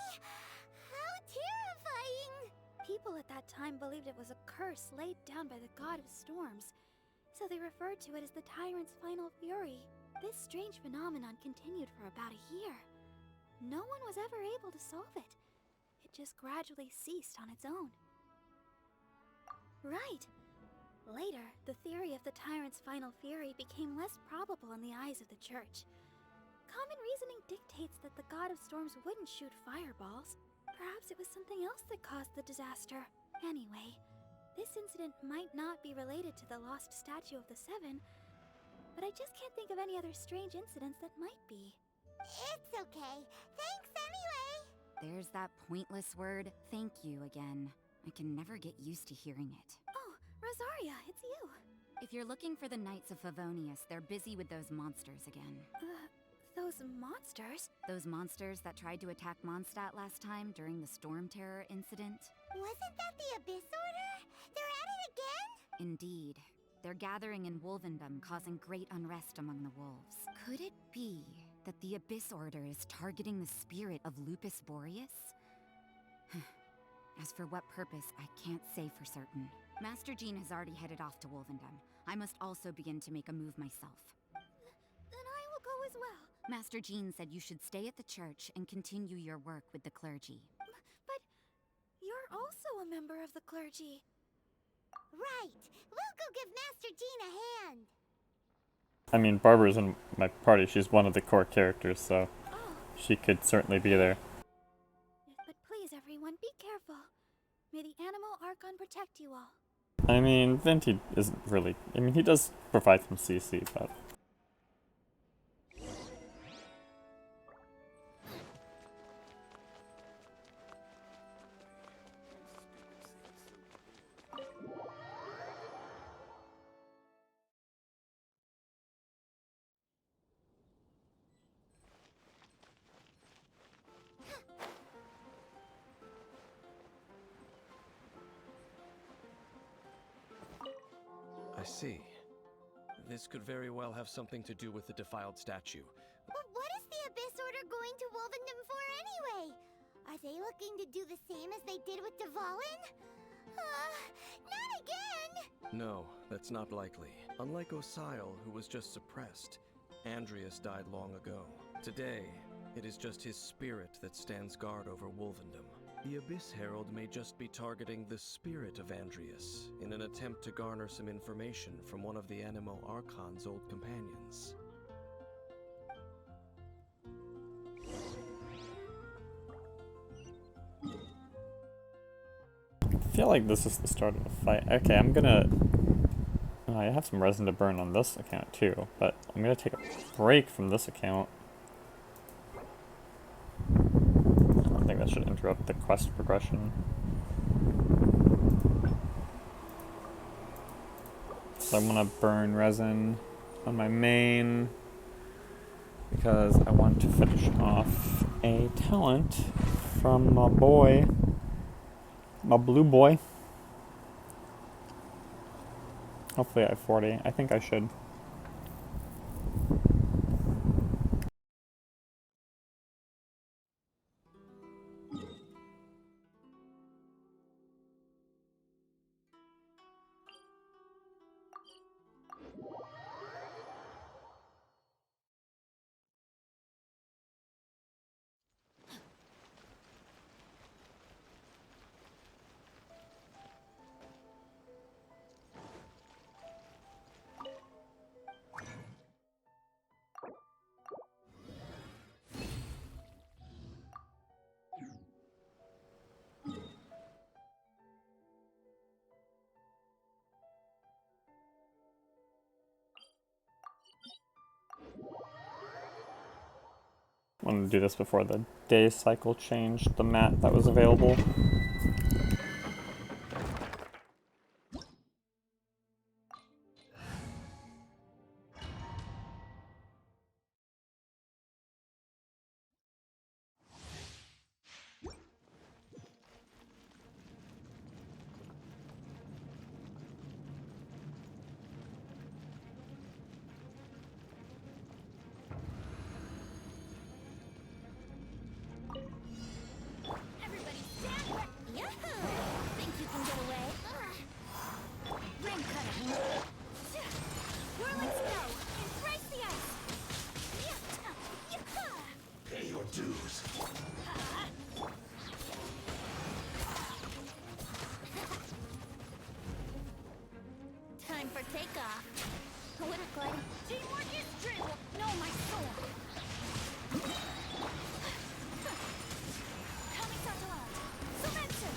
How terrifying! People at that time believed it was a curse laid down by the god of storms, so they referred to it as the Tyrant's final fury. This strange phenomenon continued for about a year. No one was ever able to solve it. It just gradually ceased on its own. Right. Later, the theory of the Tyrant's final fury became less probable in the eyes of the church. Common reasoning dictates that the god of storms wouldn't shoot fireballs. Perhaps it was something else that caused the disaster. Anyway, this incident might not be related to the lost statue of the Seven, but I just can't think of any other strange incidents that might be. It's okay. Thanks anyway. There's that pointless word, thank you, again. I can never get used to hearing it. Oh, Rosaria, it's you. If you're looking for the Knights of Favonius, they're busy with those monsters again. Those monsters? Those monsters that tried to attack Mondstadt last time during the Storm Terror incident? Wasn't that the Abyss Order? They're at it again? Indeed. They're gathering in Wolvendom, causing great unrest among the wolves. Could it be that the Abyss Order is targeting the spirit of Lupus Boreas? As for what purpose, I can't say for certain. Master Jean has already headed off to Wolvendom. I must also begin to make a move myself. Then I will go as well. Master Jean said you should stay at the church and continue your work with the clergy. But you're also a member of the clergy. Right. We'll go give Master Jean a hand. I mean, Barbara's in my party. She's one of the core characters, so Oh, she could certainly be there. but please, everyone, be careful. May the Animal Archon protect you all. I mean, Venti isn't really... I mean, he does provide some CC, but... I see. This could very well have something to do with the defiled statue. But what is the Abyss Order going to Wolvendom for anyway? Are they looking to do the same as they did with Dvalin? Not again! No, that's not likely. Unlike Osile, who was just suppressed, Andreas died long ago. Today, it is just his spirit that stands guard over Wolvendom. The Abyss Herald may just be targeting the spirit of Andreas in an attempt to garner some information from one of the Animo Archon's old companions. I feel like this is the start of the fight. Okay, I'm gonna... I have some resin to burn on this account too, but I'm gonna take a break from this account. I don't think that should interrupt the quest progression. So I want to burn resin on my main because I want to finish off a talent from my boy, my blue boy. Hopefully I have 40. I think I should. I wanted to do this before the day cycle changed the mat that was available. Everybody stand back! Yahoo! Think you can get away? Ring cutter! Whirling snow! Embrace the ice! Pay your dues. Time for takeoff. Winter gliding. Teamwork is strength. No, my soul. Coming satellite. Subvention.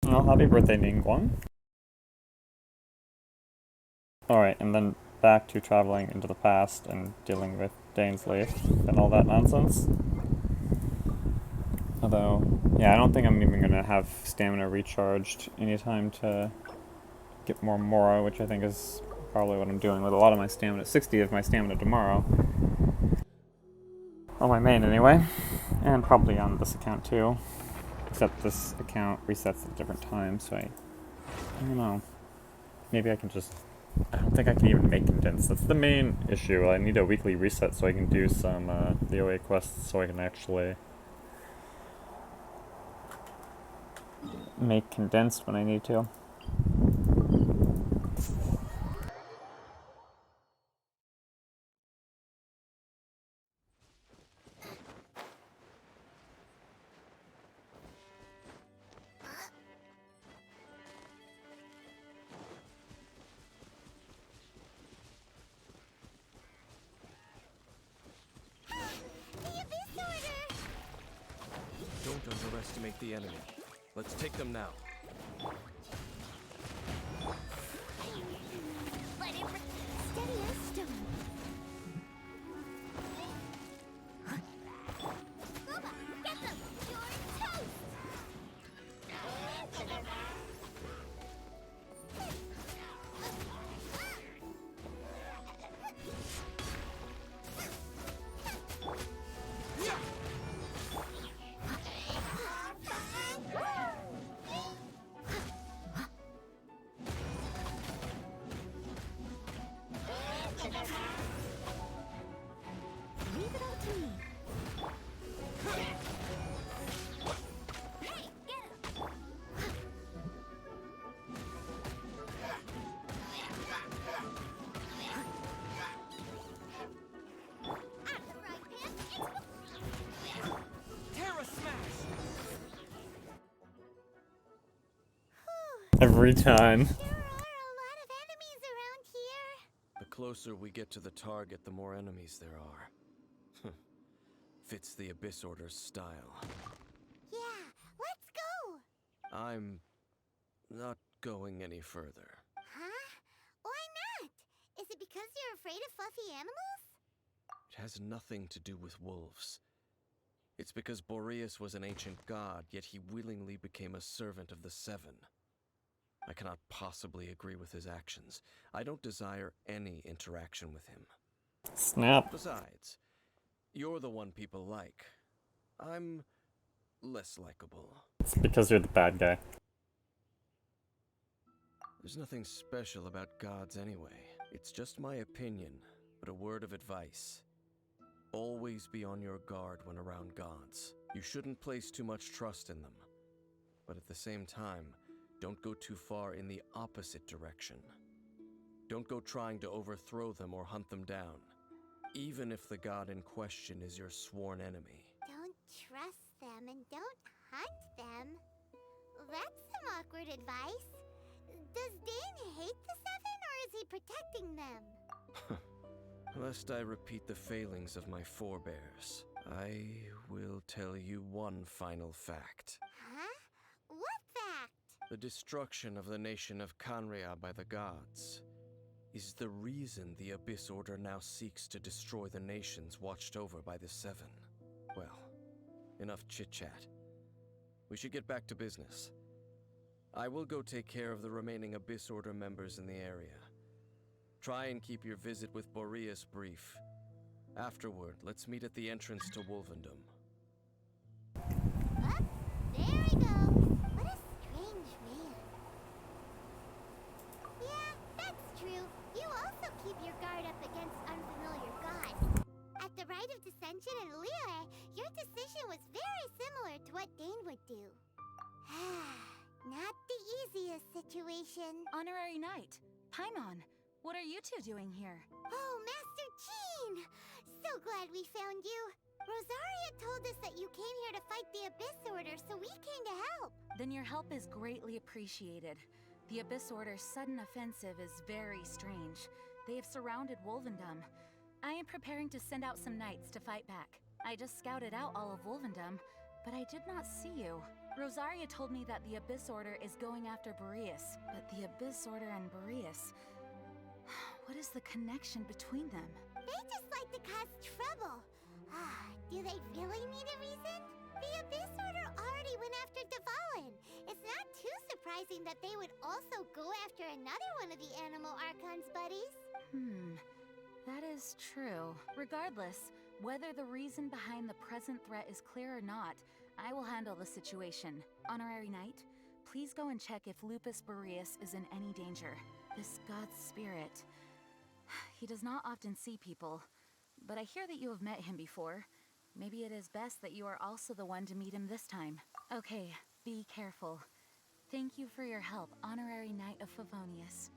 Well, happy birthday, Ningguang. Alright, and then back to traveling into the past and dealing with Dansleif and all that nonsense. Although, yeah, I don't think I'm even gonna have stamina recharged anytime to get more Mora, which I think is probably what I'm doing with a lot of my stamina. 60 of my stamina tomorrow. On my main, anyway. And probably on this account, too. Except this account resets at different times, so I don't know. Maybe I can just... I don't think I can even make condensed. That's the main issue. I need a weekly reset so I can do some the OA quests so I can actually make condensed when I need to. Don't underestimate the enemy. Let's take them now. Let it steady as stone. Luba, get them! You're toast! Leave it all to me. Hey, get him! Out the frying pan, Terra Smash! Every time. there are a lot of enemies around here. The closer we get to the target, the more enemies there are. Fits the Abyss Order's style. Yeah, let's go! I'm not going any further. Huh? Why not? Is it because you're afraid of fluffy animals? It has nothing to do with wolves. It's because Boreas was an ancient god, yet he willingly became a servant of the Seven. I cannot possibly agree with his actions. I don't desire any interaction with him. Snap. Besides, you're the one people like. I'm less likable. It's because you're the bad guy. There's nothing special about gods anyway. It's just my opinion, but a word of advice. Always be on your guard when around gods. You shouldn't place too much trust in them. But at the same time, don't go too far in the opposite direction. Don't go trying to overthrow them or hunt them down, even if the god in question is your sworn enemy. Don't trust them and don't hunt them. That's some awkward advice. Does Dane hate the Seven, or is he protecting them? Lest I repeat the failings of my forebears, I will tell you one final fact. Huh? What fact? The destruction of the nation of Kanria by the gods is the reason the Abyss Order now seeks to destroy the nations watched over by the Seven. Well, enough chit-chat. We should get back to business. I will go take care of the remaining Abyss Order members in the area. Try and keep your visit with Boreas brief. Afterward, let's meet at the entrance to Wolvendom. Up, there he goes. What a strange man. Yeah, that's true. You also keep your guard up against unfamiliar gods. At the Rite of Dissension in Liyue, your decision was very similar to what Dane would do. Not the easiest situation. Honorary Knight, Paimon, what are you two doing here? Oh, Master Jean! So glad we found you. Rosaria told us that you came here to fight the Abyss Order, so we came to help. Then your help is greatly appreciated. The Abyss Order's sudden offensive is very strange. They have surrounded Wolvendom. I am preparing to send out some knights to fight back. I just scouted out all of Wolvendom, but I did not see you. Rosaria told me that the Abyss Order is going after Boreas, but the Abyss Order and Boreas... What is the connection between them? They just like to cause trouble. Do they really need a reason? The Abyss Order already went after Dvalin. It's not too surprising that they would also go after another one of the Animal Archon's buddies. That is true. Regardless, whether the reason behind the present threat is clear or not, I will handle the situation. Honorary Knight, please go and check if Lupus Boreas is in any danger. This god's spirit... He does not often see people, but I hear that you have met him before. Maybe it is best that you are also the one to meet him this time. Okay, be careful. Thank you for your help, Honorary Knight of Favonius.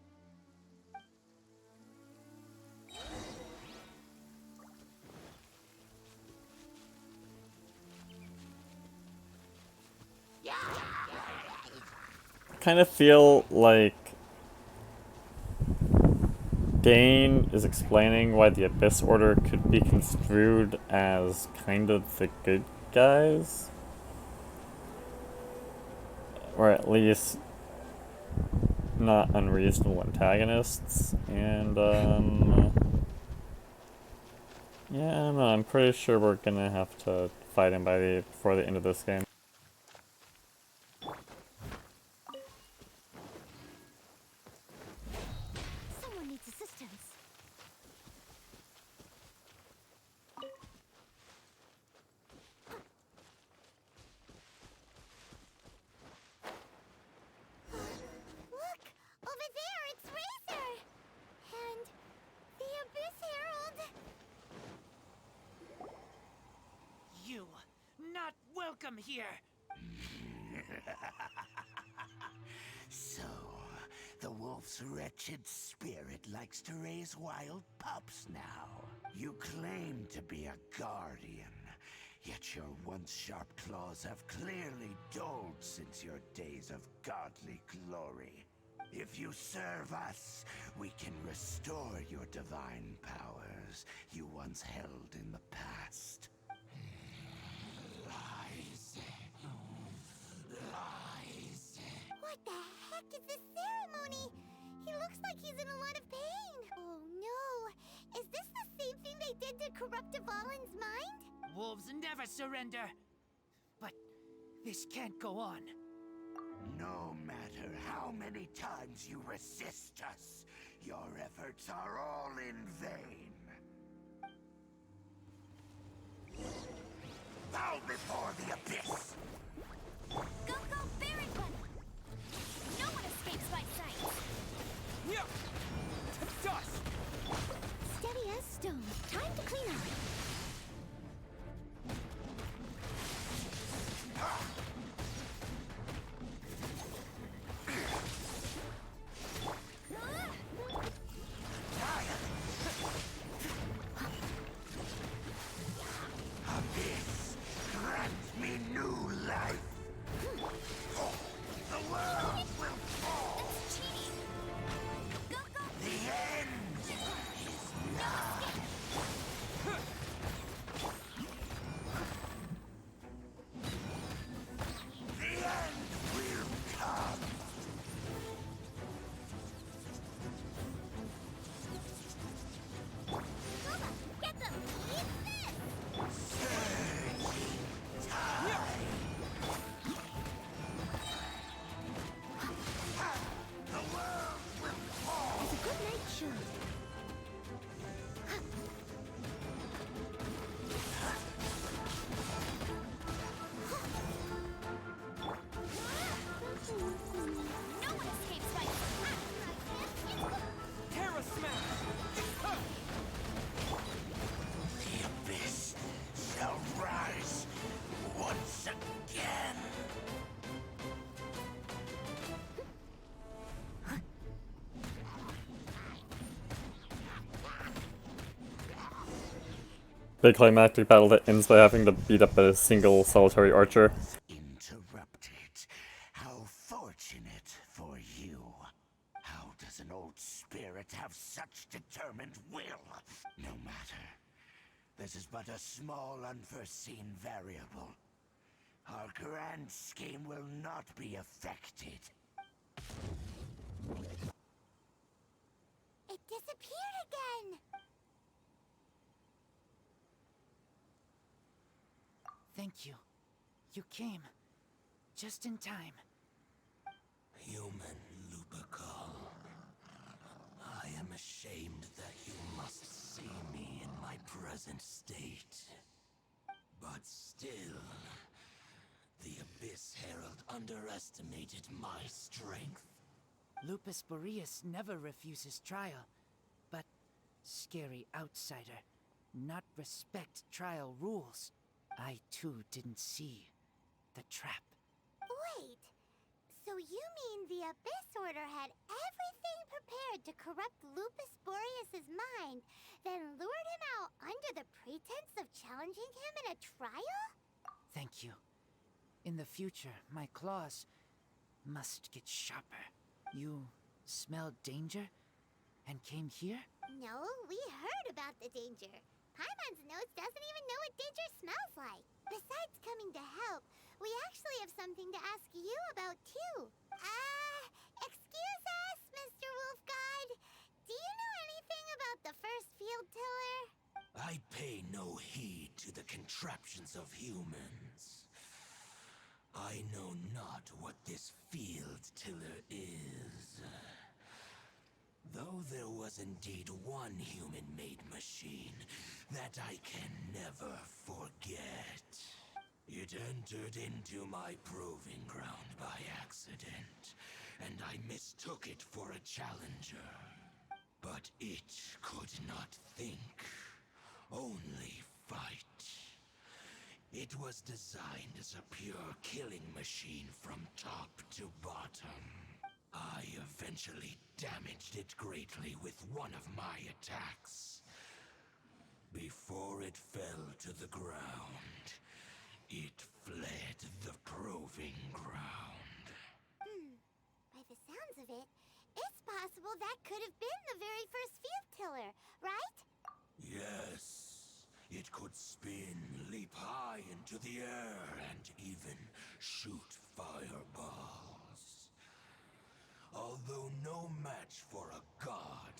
I kind of feel like Dane is explaining why the Abyss Order could be construed as kind of the good guys. or at least not unreasonable antagonists, and yeah, I don't know, I'm pretty sure we're gonna have to fight him before the end of this game. Someone needs assistance. Look! Over there, it's Razor! And the Abyss Herald! You, not welcome here! So, the wolf's wretched spirit likes to raise wild pups now. You claim to be a guardian, yet your once sharp claws have clearly dulled since your days of godly glory. If you serve us, we can restore your divine powers you once held in the past. Lies. Lies. What the heck is this ceremony? He looks like he's in a lot of pain. Oh no! Is this the same thing they did to corrupt Dvalin's mind? Wolves never surrender. But this can't go on. No matter how many times you resist us, your efforts are all in vain. Bow before the abyss! Go, go, Barrington! No one escapes my sight! Yeah. To dust! Steady as stone. Time to clean up. Abyss, grant me new life. The world will fall. It's cheating! Go, go! The end is nigh. The end will come. Goma, get them! Eat this! Surging tide. The world will fall. As a good night should. No one escapes my Terra smash! The abyss shall rise once again. Big climactic battle that ends by having to beat up a single solitary archer. Interrupted. How fortunate for you. How does an old spirit have such determined will? No matter. This is but a small unforeseen variable. Our grand scheme will not be affected. It disappeared again! Thank you. You came. Just in time. Human Lupercal. I am ashamed that you must see me in my present state. But still, the Abyss Herald underestimated my strength. Lupus Boreas never refuses trial, but scary outsider, not respect trial rules. I too didn't see the trap. Wait, so you mean the Abyss Order had everything prepared to corrupt Lupus Boreas' mind, then lured him out under the pretense of challenging him in a trial? Thank you. In the future, my claws must get sharper. You smelled danger and came here? No, we heard about the danger. Paimon's nose doesn't even know what danger smells like. Besides coming to help, we actually have something to ask you about too, the contraptions of humans. I know not what this field tiller is. Though there was indeed one human-made machine that I can never forget. It entered into my proving ground by accident, and I mistook it for a challenger. But it could not think, only fight. It was designed as a pure killing machine from top to bottom. I eventually damaged it greatly with one of my attacks. Before it fell to the ground, it fled the proving ground. By the sounds of it, it's possible that could have been the very first field tiller, right? Yes, it could spin, leap high into the air, and even shoot fireballs. Although no match for a god,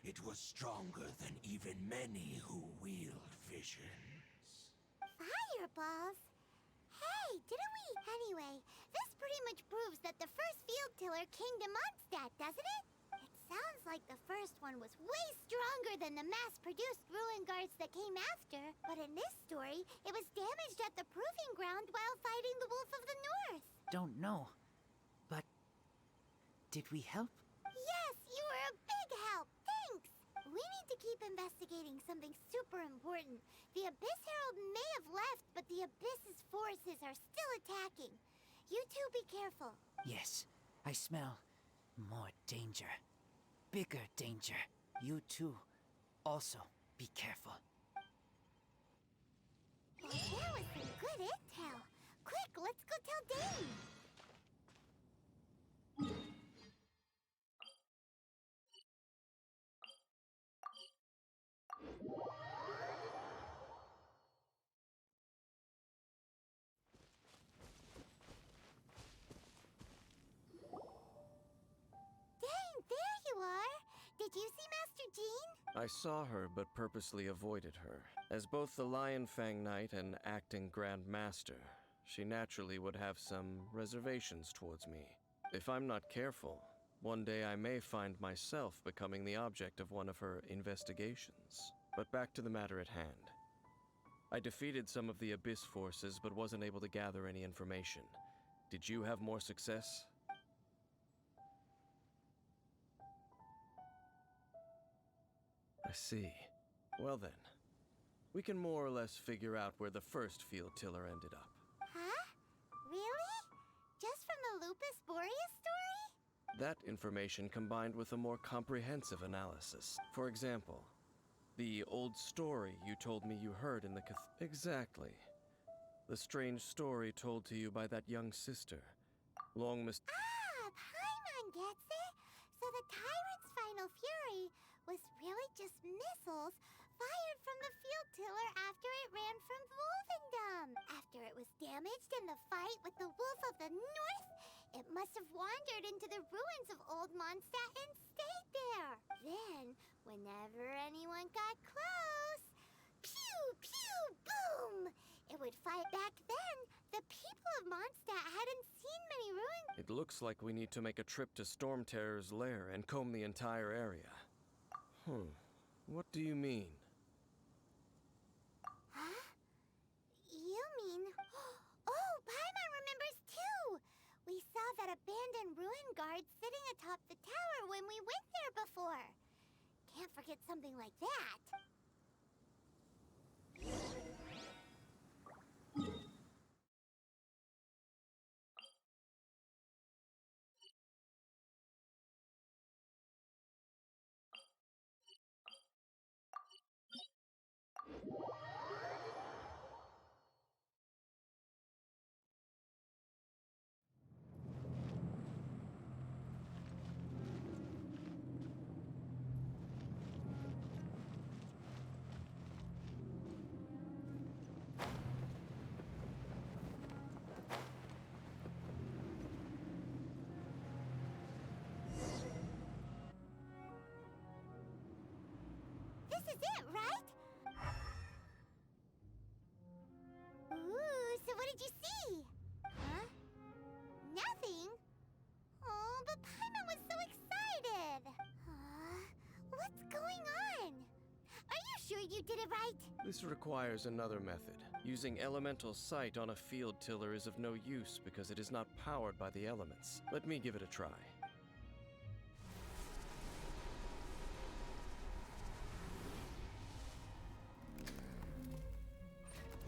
it was stronger than even many who wield visions. Fireballs? Hey, didn't we? Anyway, this pretty much proves that the first field tiller came to Mondstadt, doesn't it? It sounds like the first one was way stronger than the mass-produced ruin guards that came after. But in this story, it was damaged at the proving ground while fighting the Wolf of the North. Don't know. But did we help? Yes, you were a big help. Thanks. We need to keep investigating something super important. The Abyss Herald may have left, but the Abyss's forces are still attacking. You two be careful. Yes, I smell more danger. Bigger danger. You too. Also, be careful. Well, that was some good intel. Quick, let's go tell Dane. Dane, there you are. Did you see Master Jean? I saw her, but purposely avoided her. As both the Lion Fang Knight and acting Grand Master, she naturally would have some reservations towards me. If I'm not careful, one day I may find myself becoming the object of one of her investigations. But back to the matter at hand. I defeated some of the Abyss forces, but wasn't able to gather any information. Did you have more success? I see. Well then, we can more or less figure out where the first field tiller ended up. Huh? Really? Just from the Lupus Boreas story? That information combined with a more comprehensive analysis. For example, the old story you told me you heard in the Exactly. The strange story told to you by that young sister. Paimon gets it. So the Tyrant's final fury was really just missiles fired from the field tiller after it ran from Wolvendom. After it was damaged in the fight with the Wolf of the North, it must have wandered into the ruins of Old Mondstadt and stayed there. Then, whenever anyone got close, pew, pew, boom! It would fight back then. The people of Mondstadt hadn't seen many ruins. It looks like we need to make a trip to Storm Terror's lair and comb the entire area. What do you mean? Huh? You mean... Oh, Paimon remembers too! We saw that abandoned ruin guard sitting atop the tower when we went there before. Can't forget something like that. This is it, right? it right? This requires another method. Using elemental sight on a field tiller is of no use because it is not powered by the elements. Let me give it a try.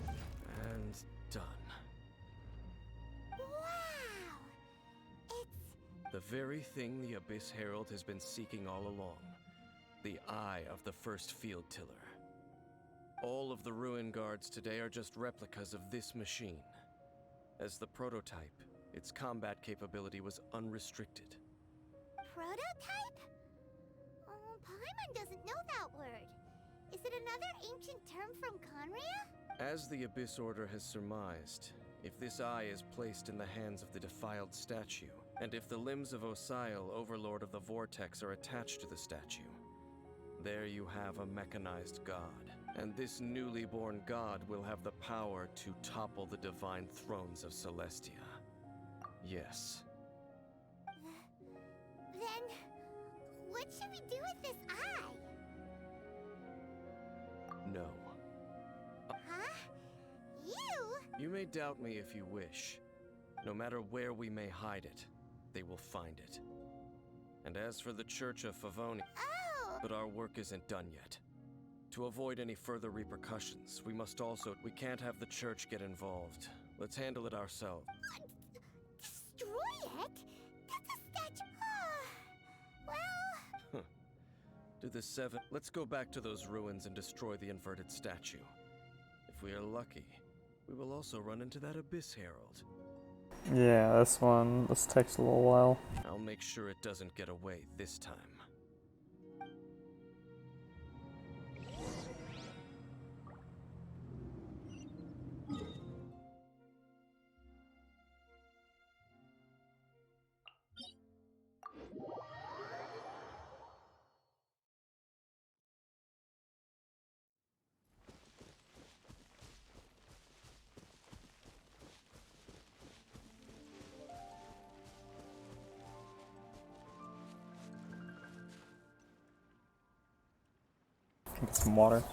And done. Wow! It's... The very thing the Abyss Herald has been seeking all along. The eye of the first field tiller. All of the ruin guards today are just replicas of this machine. As the prototype, its combat capability was unrestricted. prototype? Oh, Paimon doesn't know that word. Is it another ancient term from Conria? As the Abyss Order has surmised, if this eye is placed in the hands of the defiled statue, and if the limbs of Osial, Overlord of the Vortex, are attached to the statue, there you have a mechanized god. And this newly born god will have the power to topple the divine thrones of Celestia. Yes. Then, what should we do with this eye? No. Huh? You may doubt me if you wish. No matter where we may hide it, they will find it. And as for the Church of Favoni, but our work isn't done yet. To avoid any further repercussions, we can't have the church get involved. Let's handle it ourselves. Destroy it? That's a statue. Well... To the seven... Let's go back to those ruins and destroy the inverted statue. If we are lucky, we will also run into that Abyss Herald. Yeah, this takes a little while. I'll make sure it doesn't get away this time. Get some water.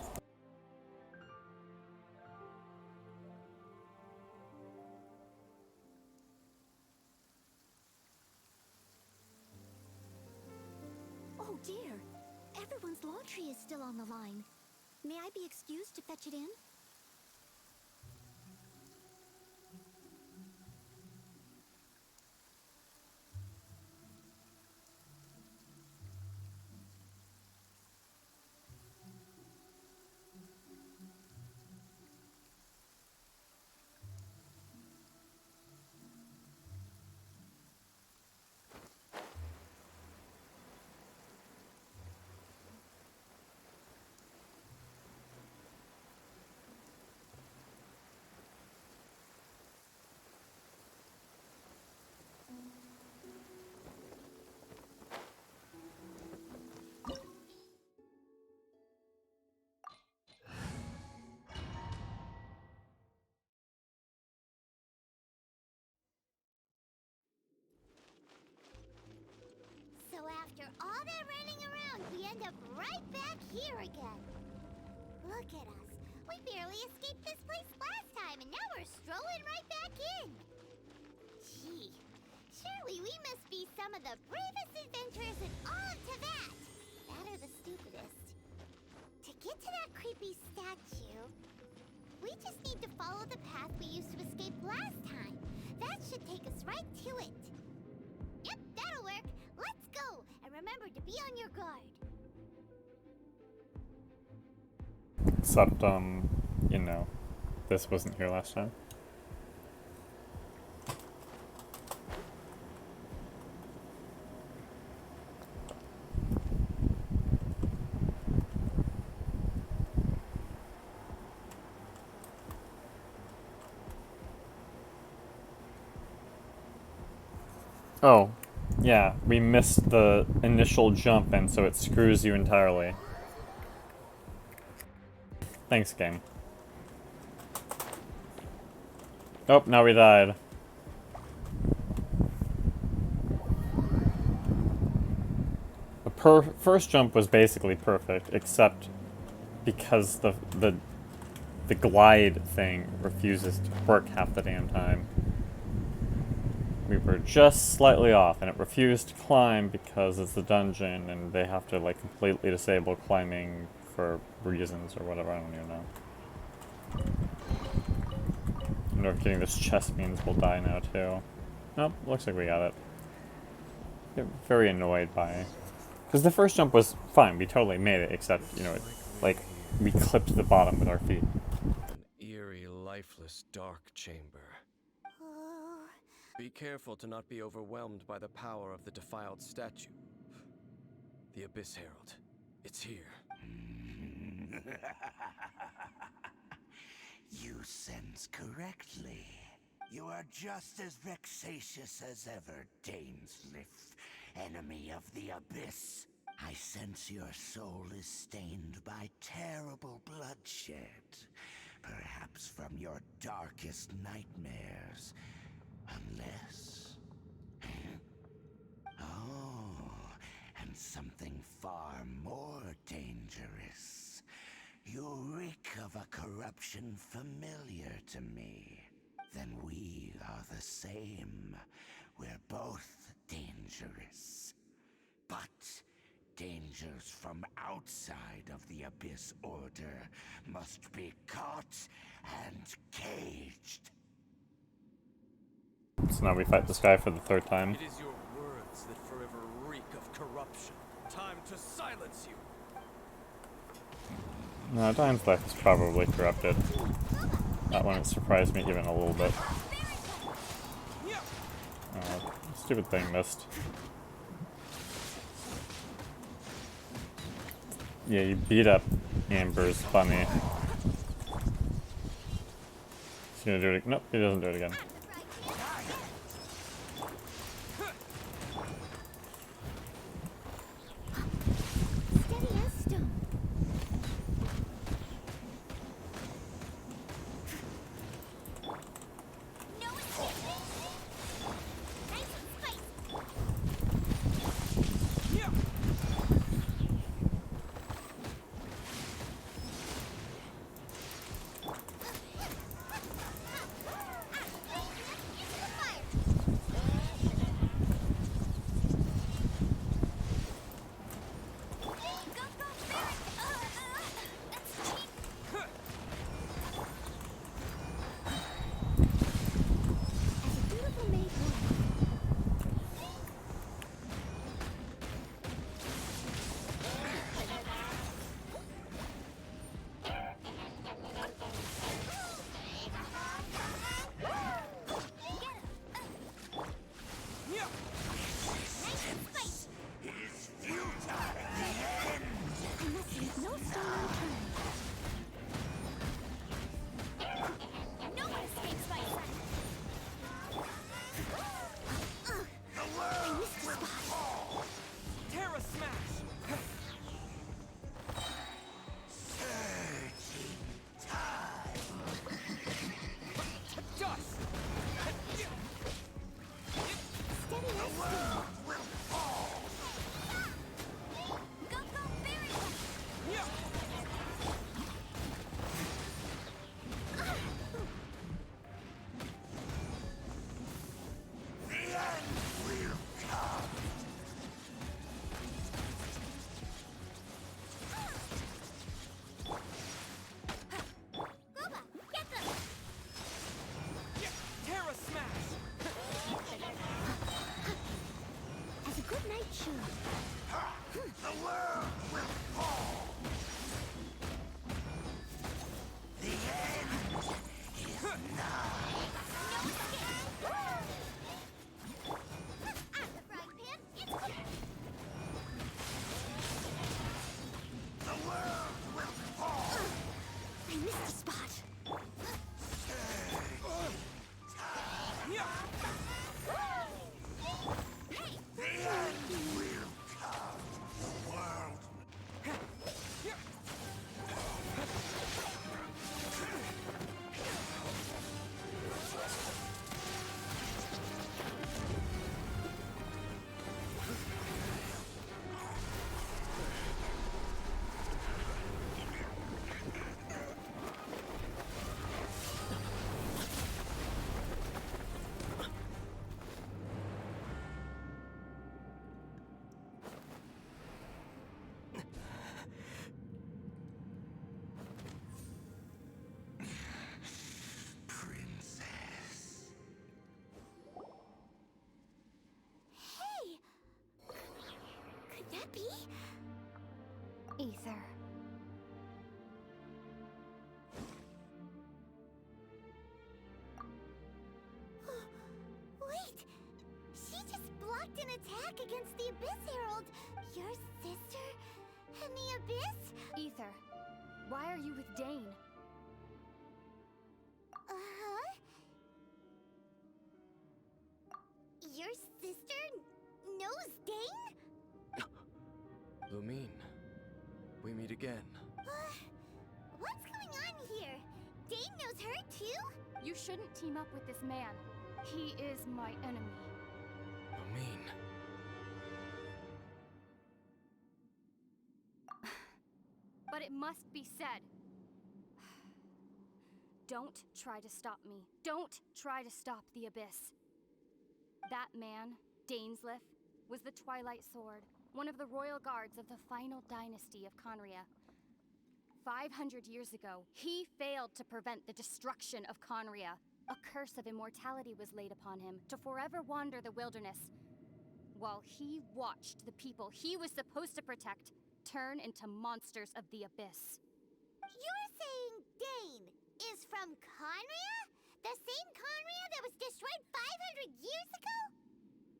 Oh dear. Everyone's laundry is still on the line. May I be excused to fetch it in? So after all that running around, we end up right back here again. Look at us. We barely escaped this place last time, and now we're strolling right back in. Gee, surely we must be some of the bravest adventurers in all of Teyvat. That or the stupidest. To get to that creepy statue, we just need to follow the path we used to escape last time. That should take us right to it. Yep, that'll work. Let's go, and remember to be on your guard. Except, you know, this wasn't here last time. Oh, yeah, we missed the initial jump, and so it screws you entirely. Thanks, game. Oh, now we died. The first jump was basically perfect, except because the glide thing refuses to work half the damn time. We were just slightly off, and it refused to climb because it's the dungeon, and they have to like completely disable climbing for reasons or whatever. I don't even know. I don't know if getting this chest means we'll die now too. Nope, looks like we got it. Get very annoyed by, because the first jump was fine. We totally made it, except like we clipped the bottom with our feet. An eerie, lifeless, dark chamber. Be careful to not be overwhelmed by the power of the defiled statue. The Abyss Herald. It's here. You sense correctly. You are just as vexatious as ever, Dansleif, enemy of the Abyss. I sense your soul is stained by terrible bloodshed, perhaps from your darkest nightmares. Unless... Oh, and something far more dangerous. You reek of a corruption familiar to me. Then we are the same. We're both dangerous. But dangers from outside of the Abyss Order must be caught and caged. So now we fight this guy for the third time. It is your words that forever reek of corruption. Time to silence you. No, Dansleif is probably corrupted. That one surprised me even a little bit. Stupid thing missed. Yeah, you beat up Amber's bunny. He's gonna do it. Nope, he doesn't do it again. Steady as stone. No escape. Nice and spicy. launched an attack against the Abyss Herald. Your sister and the Abyss? Ether, why are you with Dane? Uh-huh. Your sister knows Dane? Lumine, we meet again. What's going on here? Dane knows her too? You shouldn't team up with this man. He is my enemy. Lumine. But it must be said. Don't try to stop me. Don't try to stop the Abyss. That man, Dansleif, was the Twilight Sword, one of the royal guards of the final dynasty of Conria. 500 years ago, he failed to prevent the destruction of Conria. A curse of immortality was laid upon him to forever wander the wilderness, while he watched the people he was supposed to protect turn into monsters of the Abyss. You're saying Dane is from Conria? The same Conria that was destroyed 500 years ago?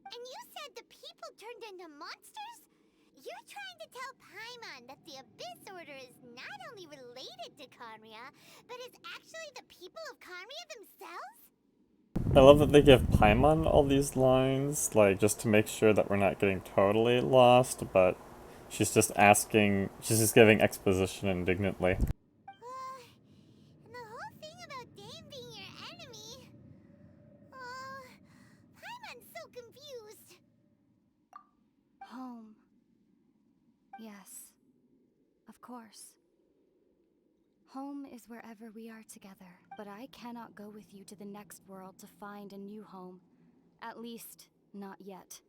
And you said the people turned into monsters? You're trying to tell Paimon that the Abyss Order is not only related to Conria, but is actually the people of Conria themselves? I love that they give Paimon all these lines, like, just to make sure that we're not getting totally lost, but she's just giving exposition indignantly. And the whole thing about Dane being your enemy... Paimon's so confused. Home. Yes, of course. Home is wherever we are together, but I cannot go with you to the next world to find a new home. At least, not yet.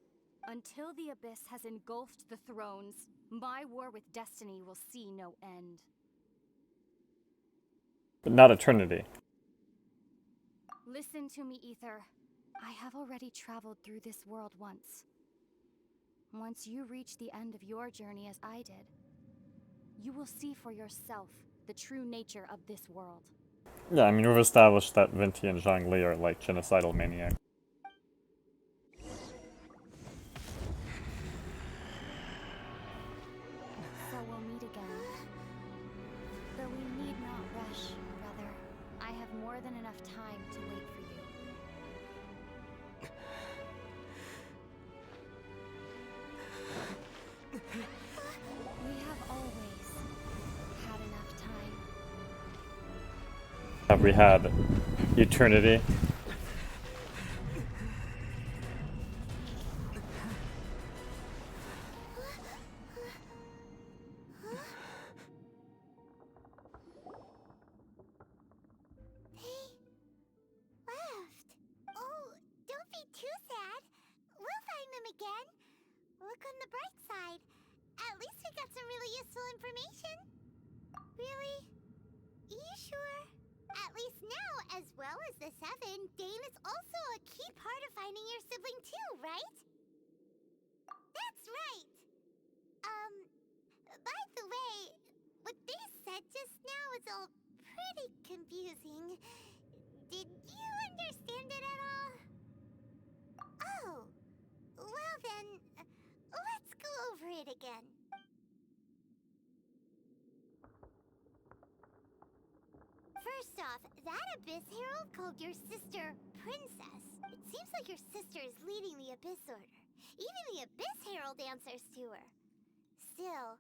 Until the Abyss has engulfed the thrones, my war with destiny will see no end. But not eternity. Listen to me, Ether. I have already traveled through this world once. Once you reach the end of your journey as I did, you will see for yourself the true nature of this world. Yeah, I mean, we've established that Venti and Zhongli are like genocidal maniacs. So we'll meet again. Though we need not rush, brother. I have more than enough time to wait for you. We have always had enough time. Have we had eternity? Left. Oh, don't be too sad. We'll find them again. Look on the bright side. At least we got some really useful information. Really? You sure? At least now, as well as the Seven, Dane is also a key part of finding your sibling too, right? That's right. By the way, what they said just now is all pretty confusing. Did you understand it at all? Oh, well then, let's go over it again. First off, that Abyss Herald called your sister Princess. It seems like your sister is leading the Abyss Order. Even the Abyss Herald answers to her. Still,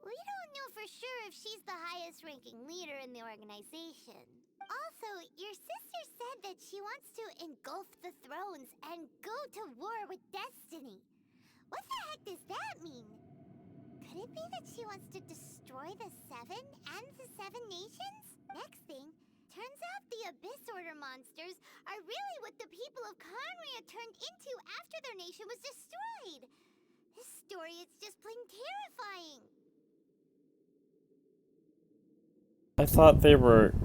we don't know for sure if she's the highest-ranking leader in the organization. Also, your sister said that she wants to engulf the thrones and go to war with destiny. What the heck does that mean? Could it be that she wants to destroy the Seven and the Seven Nations? Next thing, turns out the Abyss Order monsters are really what the people of Conria turned into after their nation was destroyed. This story is just plain terrifying. I thought they were...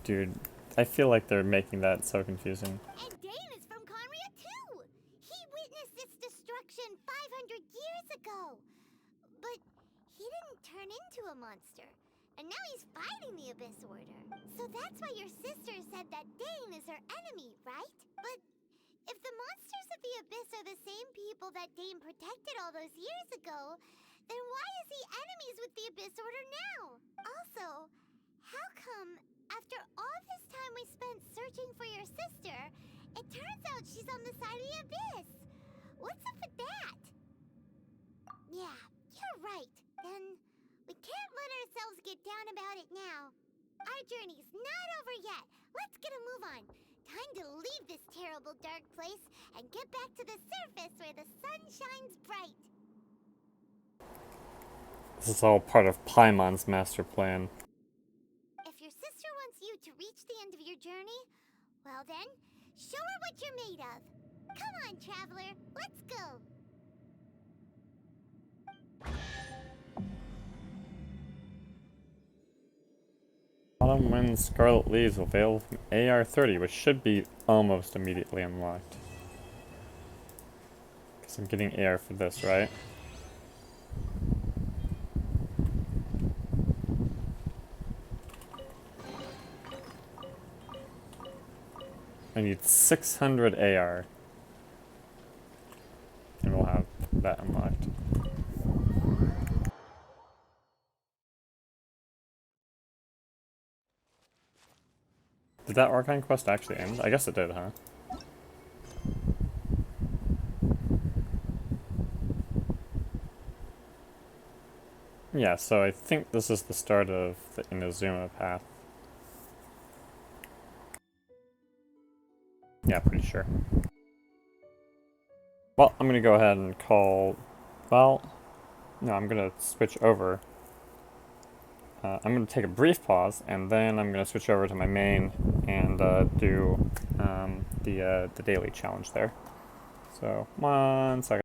dude, I feel like they're making that so confusing. And Dane is from Conria too! He witnessed its destruction 500 years ago! But he didn't turn into a monster. And now he's fighting the Abyss Order. So that's why your sister said that Dane is her enemy, right? But If the monsters of the Abyss are the same people that Dane protected all those years ago, then why is he enemies with the Abyss Order now? Also, how come, after all this time we spent searching for your sister, it turns out she's on the side of the Abyss? What's up with that? Yeah, you're right. Then we can't let ourselves get down about it now. Our journey's not over yet. Let's get a move on. Time to leave this terrible dark place and get back to the surface where the sun shines bright. This is all part of Paimon's master plan. If your sister wants you to reach the end of your journey, well then, show her what you're made of. Come on, traveler, let's go. Autumn Wind Scarlet Leaves available from AR30, which should be almost immediately unlocked. Because I'm getting AR for this, right? I need 600 AR. And we'll have that unlocked. Did that Archon quest actually end? I guess it did, huh? Yeah, so I think this is the start of the Inazuma path. Yeah, pretty sure. Well, I'm gonna go ahead and call... Well, no, I'm gonna switch over. I'm going to take a brief pause, and then I'm going to switch over to my main and do the daily challenge there. So, 1 second.